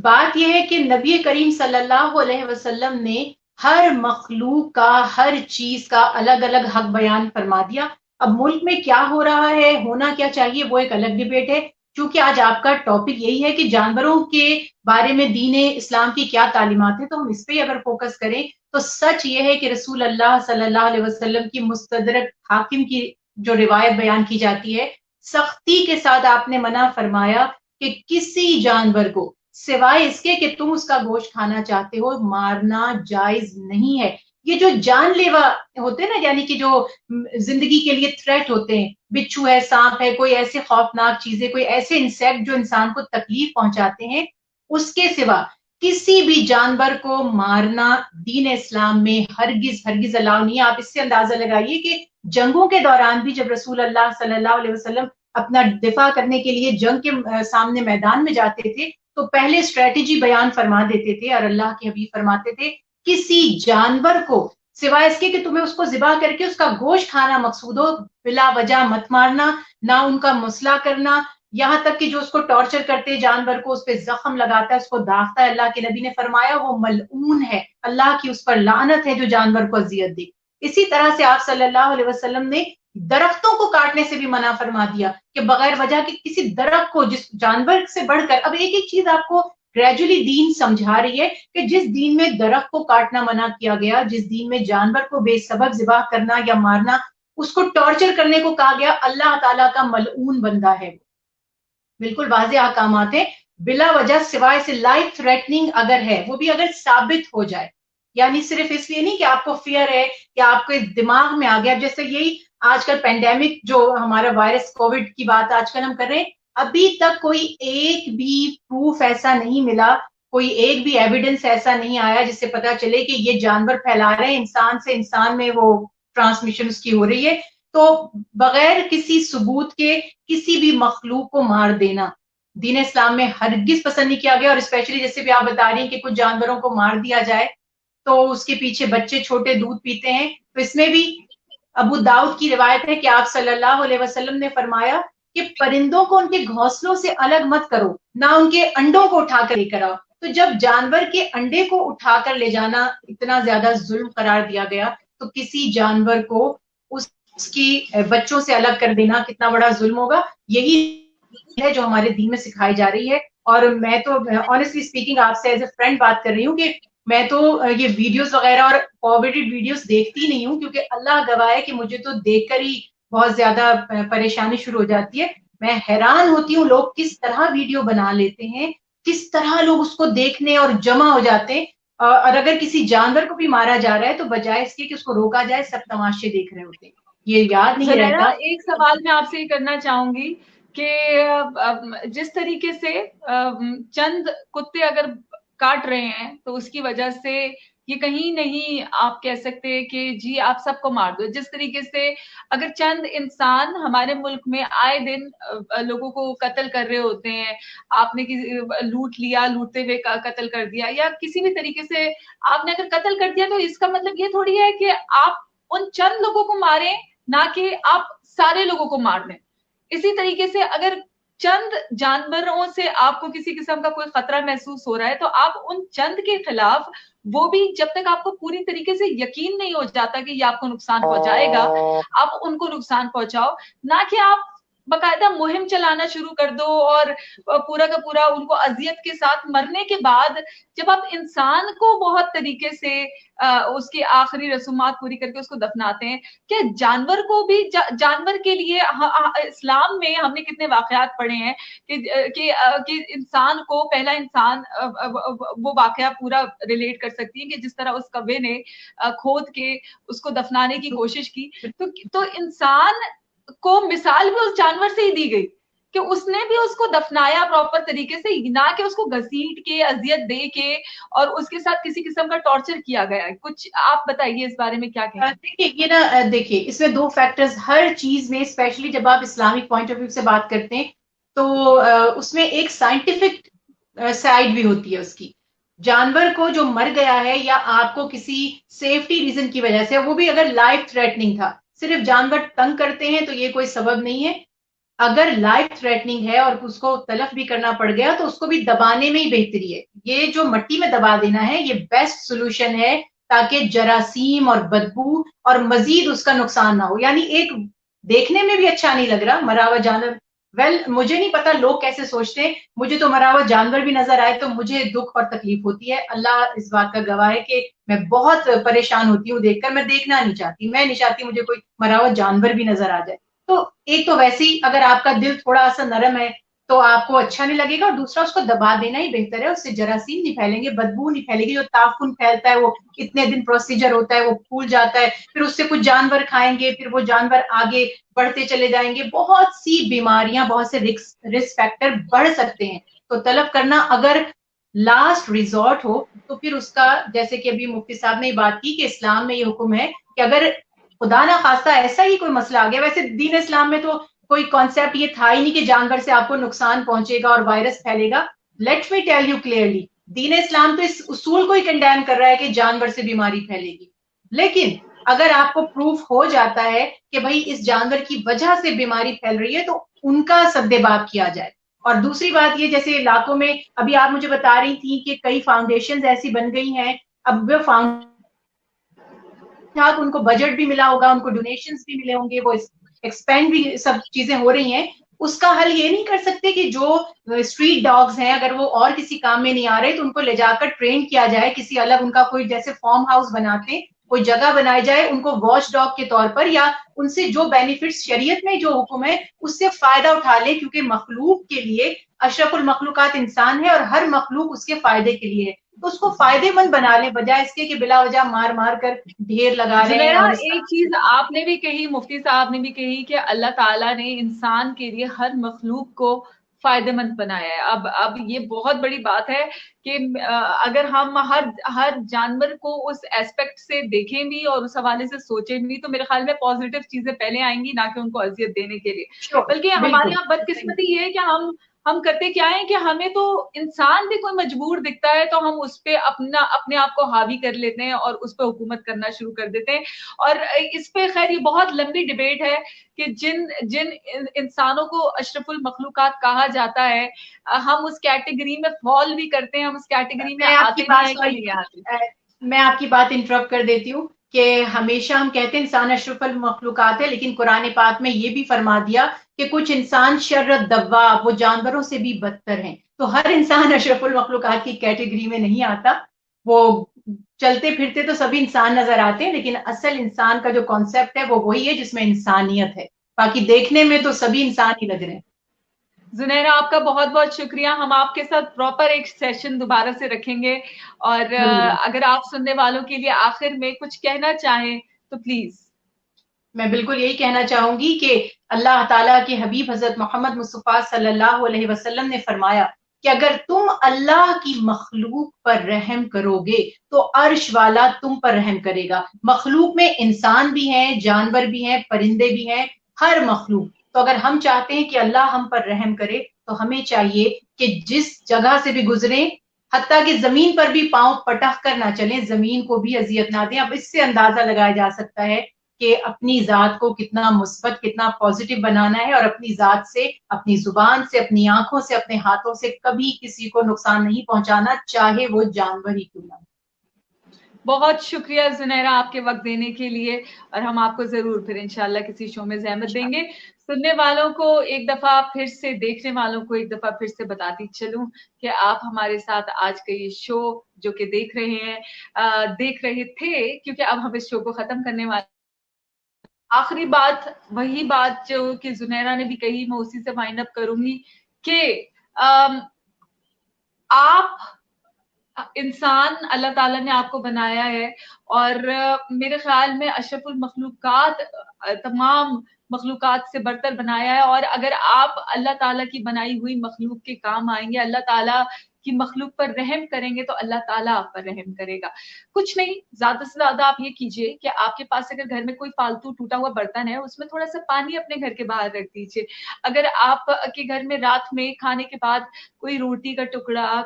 बात यह है कि नबी करीम सल्लल्लाहु अलैहि वसल्लम ने हर मखलूक का, हर चीज का अलग अलग हक बयान फरमा दिया। अब मुल्क में क्या हो रहा है, होना क्या चाहिए, वो एक अलग डिबेट है। क्योंकि आज आपका टॉपिक यही है कि जानवरों के बारे में दीन इस्लाम की क्या तालीमात है, तो हम इस पे अगर फोकस करें तो सच ये है कि रसूल अल्लाह सल्लल्लाहु अलैहि वसल्लम की मुस्तदरक हाकिम की जो रिवायत बयान की जाती है, सख्ती के साथ आपने मना फरमाया कि किसी जानवर को सिवाय इसके कि तुम उसका गोश्त खाना चाहते हो, मारना जायज नहीं है। ये जो जानलेवा होते हैं ना, यानी कि जो जिंदगी के लिए थ्रेट होते हैं, बिच्छू है, सांप है, कोई ऐसे खौफनाक चीजें, कोई ऐसे इंसेक्ट जो इंसान को तकलीफ पहुंचाते हैं, उसके सिवा किसी भी जानवर को मारना दीन इस्लाम में हरगिज अलाउ नहीं है। आप इससे अंदाजा लगाइए कि जंगों के दौरान भी जब रसूल अल्लाह सल्लल्लाहु अलैहि वसल्लम अपना दिफा करने के लिए जंग के सामने मैदान में जाते थे, तो पहले स्ट्रेटेजी बयान फरमा देते थे और अल्लाह के हबीब फरमाते थे, किसी जानवर को सिवाय इसके कि तुम्हें उसको ज़िबा करके उसका गोश्त खाना मकसूद हो, बिला वजह मत मारना, ना उनका मुसला करना, यहाँ तक कि जो उसको टॉर्चर करते जानवर को, उस पर जख्म लगाता है, उसको दागता है, अल्लाह के नबी ने फरमाया वो मलऊन है, अल्लाह की उस पर लानत है जो जानवर को अजियत दे। इसी तरह से आप सल्लल्लाहु अलैहि वसल्लम ने दरख्तों को काटने से भी मना फरमा दिया कि बगैर वजह के किसी दरख्त को, जिस जानवर से बढ़कर, अब एक एक चीज आपको ग्रेजुअली दीन समझा रही है कि जिस दीन में दरख्त को काटना मना किया गया, जिस दीन में जानवर को बेसबब ज़िबा करना या मारना, उसको टॉर्चर करने को कहा गया, अल्लाह ताला का मलऊन बंदा है। बिल्कुल वाज़ेह अहकामात है, बिला वजह सिवाय से लाइफ थ्रेटनिंग अगर है, वो भी अगर साबित हो जाए, यानी सिर्फ इसलिए नहीं कि आपको फियर है या आपके दिमाग में आ गया, जैसे यही आजकल पेंडेमिक जो हमारा वायरस कोविड की बात आजकल हम कर रहे हैं, अभी तक कोई एक भी प्रूफ ऐसा नहीं मिला, कोई एक भी एविडेंस ऐसा नहीं आया जिससे पता चले कि ये जानवर फैला रहे हैं, इंसान से इंसान में वो ट्रांसमिशन उसकी हो रही है। तो बगैर किसी सबूत के किसी भी मखलूक को मार देना दीन इस्लाम में हरगिज पसंद नहीं किया गया। और स्पेशली जैसे भी आप बता रही हैं कि कुछ जानवरों को मार दिया जाए तो उसके पीछे बच्चे छोटे दूध पीते हैं, तो इसमें भी अबू दाऊद की रिवायत है कि आप सल्लल्लाहु अलैहि वसल्लम ने फरमाया कि परिंदों को उनके घोंसलों से अलग मत करो, ना उनके अंडों को उठाकर लेकर आओ। तो जब जानवर के अंडे को उठाकर ले जाना इतना ज्यादा जुल्म करार दिया गया, तो किसी जानवर को उसकी बच्चों से अलग कर देना कितना बड़ा जुल्म होगा। यही है जो हमारे दीन में सिखाई जा रही है। और मैं तो ऑनेस्टली स्पीकिंग आपसे एज ए फ्रेंड बात कर रही हूँ कि मैं तो ये वीडियोस वगैरह और फॉरवर्डेड वीडियोस देखती नहीं हूँ, क्योंकि अल्लाह गवाह है कि मुझे तो देखकर ही बहुत ज्यादा परेशानी शुरू हो जाती है। मैं हैरान होती हूँ लोग किस तरह वीडियो बना लेते हैं, किस तरह लोग उसको देखने और जमा हो जाते हैं। और अगर किसी जानवर को भी मारा जा रहा है तो बजाय इसके कि उसको रोका जाए, सब तमाशे देख रहे होते हैं, ये याद नहीं रहता। एक सवाल मैं आपसे ये करना चाहूंगी कि जिस तरीके से चंद कुत्ते अगर काट रहे हैं तो उसकी वजह से ये कहीं नहीं आप कह सकते कि जी आप सबको मार दो। जिस तरीके से अगर चंद इंसान हमारे मुल्क में आए दिन लोगों को कत्ल कर रहे होते हैं, आपने लूट लिया, लूटते हुए कत्ल कर दिया, या किसी भी तरीके से आपने अगर कत्ल कर दिया, तो इसका मतलब ये थोड़ी है कि आप उन चंद लोगों को मारें, ना कि आप सारे लोगों को मार दें। इसी तरीके से अगर चंद जानवरों से आपको किसी किस्म का कोई खतरा महसूस हो रहा है, तो आप उन चंद के खिलाफ, वो भी जब तक आपको पूरी तरीके से यकीन नहीं हो जाता कि ये आपको नुकसान पहुंचाएगा, आप उनको नुकसान पहुंचाओ, ना कि आप बाकायदा मुहिम चलाना शुरू कर दो और पूरा का पूरा उनको अजियत के साथ मरने के बाद जब आप इंसान को बहुत तरीके से उसकी आखिरी रसूमात पूरी करके उसको दफनाते हैं, क्या जानवर को भी जानवर के लिए इस्लाम में हमने कितने वाकयात पढ़े हैं कि इंसान को, पहला इंसान वो वाकया पूरा रिलेट कर सकती है कि जिस तरह उस कव्वे ने खोद के उसको दफनाने की कोशिश की, तो इंसान को मिसाल भी उस जानवर से ही दी गई कि उसने भी उसको दफनाया प्रॉपर तरीके से, ना कि उसको घसीट के, अजियत दे के और उसके साथ किसी किस्म का टॉर्चर किया गया। कुछ आप बताइए इस बारे में क्या कहते हैं? देखिए ये ना, देखिए इसमें दो फैक्टर्स हर चीज में, स्पेशली जब आप इस्लामिक पॉइंट ऑफ व्यू से बात करते हैं तो उसमें एक साइंटिफिक साइड भी होती है उसकी। जानवर को जो मर गया है या आपको किसी सेफ्टी रीजन की वजह से, वो भी अगर लाइफ थ्रेटनिंग था, सिर्फ जानवर तंग करते हैं तो ये कोई सबब नहीं है। अगर लाइफ थ्रेटनिंग है और उसको तलफ भी करना पड़ गया तो उसको भी दबाने में ही बेहतरी है। ये जो मिट्टी में दबा देना है ये बेस्ट सोल्यूशन है, ताकि जरासीम और बदबू और मजीद उसका नुकसान ना हो। यानी एक देखने में भी अच्छा नहीं लग रहा मरा हुआ जानवर। मुझे नहीं पता लोग कैसे सोचते हैं, मुझे तो मरा हुआ जानवर भी नजर आए तो मुझे दुख और तकलीफ होती है। अल्लाह इस बात का गवाह है कि मैं बहुत परेशान होती हूँ देखकर, मैं देखना नहीं चाहती, मैं नहीं चाहती मुझे कोई मरा हुआ जानवर भी नजर आ जाए। तो एक तो वैसे ही अगर आपका दिल थोड़ा सा नरम है तो आपको अच्छा नहीं लगेगा, और दूसरा उसको दबा देना ही बेहतर है। उससे जरासीम नहीं फैलेंगे, बदबू नहीं फैलेगी। जो ताफुन फैलता है वो इतने दिन प्रोसीजर होता है, वो फूल जाता है, फिर उससे कुछ जानवर खाएंगे, फिर वो जानवर आगे बढ़ते चले जाएंगे, बहुत सी बीमारियां, बहुत से रिस्क फैक्टर बढ़ सकते हैं। तो तलब करना अगर लास्ट रिजॉर्ट हो तो फिर उसका, जैसे कि अभी मुफ्ती साहब ने बात की कि इस्लाम में ये हुक्म है कि अगर खुदा ना खास्ता ऐसा ही कोई मसला आ गया, वैसे दीन इस्लाम में तो कोई कॉन्सेप्ट ये था ही नहीं कि जानवर से आपको नुकसान पहुंचेगा और वायरस फैलेगा। Let me tell you clearly, दीन इस्लाम तो इस उसूल को ही कंडेम कर रहा है कि जानवर से बीमारी फैलेगी। लेकिन अगर आपको प्रूफ हो जाता है कि भाई इस जानवर की वजह से बीमारी फैल रही है तो उनका सद्देबाब किया जाए। और दूसरी बात ये, जैसे इलाकों में अभी आप मुझे बता रही थी कि कई फाउंडेशंस ऐसी बन गई हैं, अब वो उनको बजट भी मिला होगा, उनको डोनेशंस भी मिले होंगे, वो एक्सपेंड भी सब चीजें हो रही हैं। उसका हल ये नहीं कर सकते कि जो स्ट्रीट डॉग्स हैं अगर वो और किसी काम में नहीं आ रहे तो उनको ले जाकर ट्रेन किया जाए किसी अलग, उनका कोई जैसे फार्म हाउस बनाते कोई जगह बनाई जाए उनको वॉच डॉग के तौर पर, या उनसे जो बेनिफिट्स शरीयत में जो हुक्म है उससे फायदा उठा ले, क्योंकि मखलूक के लिए अशरफुल मखलूकात इंसान है और हर मखलूक उसके फायदे के लिए है। تو اس کو فائدے مند بنا لیں, بجائے اس کے کہ بلا وجہ مار مار کر ڈھیر لگا رہے ہیں. اور ایک چیز آپ نے بھی کہی, مفتی صاحب نے بھی کہی کہ اللہ تعالیٰ نے انسان کے لیے ہر مخلوق کو فائدے مند بنایا ہے. اب یہ بہت بڑی بات ہے کہ اگر ہم ہر جانور کو اس ایسپیکٹ سے دیکھیں بھی اور اس حوالے سے سوچیں بھی, تو میرے خیال میں پازیٹیو چیزیں پہلے آئیں گی, نہ کہ ان کو اذیت دینے کے لیے. بلکہ ہمارے یہاں بدقسمتی یہ ہے کہ ہم کرتے کیا ہیں کہ ہمیں تو انسان بھی کوئی مجبور دکھتا ہے تو ہم اس پہ اپنے آپ کو حاوی کر لیتے ہیں اور اس پہ حکومت کرنا شروع کر دیتے ہیں. اور اس پہ خیر یہ بہت لمبی ڈیبیٹ ہے کہ جن انسانوں کو اشرف المخلوقات کہا جاتا ہے, ہم اس کیٹیگری میں فال بھی کرتے ہیں, ہم اس کیٹیگری میں آتے نہیں ہیں. میں آپ کی بات انٹرپٹ کر دیتی ہوں کہ ہمیشہ ہم کہتے ہیں انسان اشرف المخلوقات ہے, لیکن قرآن پاک میں یہ بھی فرما دیا کہ کچھ انسان شر الدواب, وہ جانوروں سے بھی بدتر ہیں. تو ہر انسان اشرف المخلوقات کی کیٹیگری میں نہیں آتا. وہ چلتے پھرتے تو سبھی انسان نظر آتے ہیں, لیکن اصل انسان کا جو کانسیپٹ ہے وہ وہی ہے جس میں انسانیت ہے. باقی دیکھنے میں تو سبھی انسان ہی لگ رہے ہیں. زنیرہ آپ کا بہت بہت شکریہ. ہم آپ کے ساتھ پراپر ایک سیشن دوبارہ سے رکھیں گے, اور اگر آپ سننے والوں کے لیے آخر میں کچھ کہنا چاہیں تو پلیز. میں بالکل یہی کہنا چاہوں گی کہ اللہ تعالیٰ کے حبیب حضرت محمد مصطفیٰ صلی اللہ علیہ وسلم نے فرمایا کہ اگر تم اللہ کی مخلوق پر رحم کرو گے تو عرش والا تم پر رحم کرے گا. مخلوق میں انسان بھی ہیں, جانور بھی ہیں, پرندے بھی ہیں, ہر مخلوق. تو اگر ہم چاہتے ہیں کہ اللہ ہم پر رحم کرے تو ہمیں چاہیے کہ جس جگہ سے بھی گزریں, حتیٰ کہ زمین پر بھی پاؤں پٹخ کر نہ چلیں, زمین کو بھی اذیت نہ دیں. اب اس سے اندازہ لگایا جا سکتا ہے کہ اپنی ذات کو کتنا مثبت, کتنا پازیٹیو بنانا ہے, اور اپنی ذات سے, اپنی زبان سے, اپنی آنکھوں سے, اپنے ہاتھوں سے کبھی کسی کو نقصان نہیں پہنچانا, چاہے وہ جانور ہی کیوں نہ. بہت شکریہ زنیرہ آپ کے وقت دینے کے لیے, اور ہم آپ کو ضرور پھر انشاءاللہ کسی شو میں زحمت دیں گے. سننے والوں کو ایک دفعہ پھر سے, دیکھنے والوں کو ایک دفعہ پھر سے بتاتی چلوں کہ آپ ہمارے ساتھ آج کا یہ شو جو کہ دیکھ رہے تھے, کیونکہ اب ہم اس شو کو ختم کرنے والے. آخری بات وہی بات جو کہ زنیرہ نے بھی کہی, میں اسی سے وائنڈ اپ کروں گی کہ آپ انسان, اللہ تعالیٰ نے آپ کو بنایا ہے, اور میرے خیال میں اشرف المخلوقات تمام مخلوقات سے برتر بنایا ہے. اور اگر آپ اللہ تعالیٰ کی بنائی ہوئی مخلوق کے کام آئیں گے, اللہ تعالیٰ کی مخلوق پر رحم کریں گے, تو اللہ تعالیٰ آپ پر رحم کرے گا. کچھ نہیں, زیادہ سے زیادہ آپ یہ کیجئے کہ آپ کے پاس اگر گھر میں کوئی فالتو ٹوٹا ہوا برتن ہے, اس میں تھوڑا سا پانی اپنے گھر کے باہر رکھ دیجئے. اگر آپ کے گھر میں رات میں کھانے کے بعد کوئی روٹی کا ٹکڑا,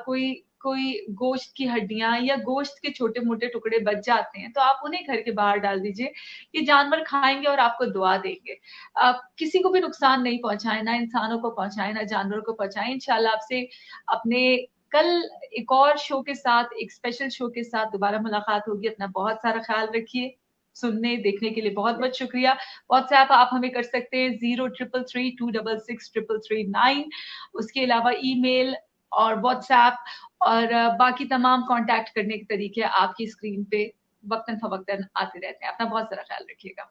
کوئی گوشت کی ہڈیاں یا گوشت کے چھوٹے موٹے ٹکڑے بچ جاتے ہیں, تو آپ انہیں گھر کے باہر ڈال دیجئے. یہ جانور کھائیں گے اور آپ کو دعا دیں گے. کسی کو بھی نقصان نہیں پہنچائیں, نہ انسانوں کو پہنچائیں, نہ جانوروں کو پہنچائیں. انشاءاللہ آپ سے اپنے کل ایک اور شو کے ساتھ, ایک اسپیشل شو کے ساتھ دوبارہ ملاقات ہوگی. اپنا بہت سارا خیال رکھیے. سننے دیکھنے کے لیے بہت بہت شکریہ. واٹس ایپ آپ ہمیں کر سکتے ہیں 0333266339. اس کے علاوہ ای میل اور واٹس ایپ اور باقی تمام کانٹیکٹ کرنے کے طریقے آپ کی اسکرین پہ وقتاً فوقتاً آتے رہتے ہیں. اپنا بہت سارا خیال رکھیے گا.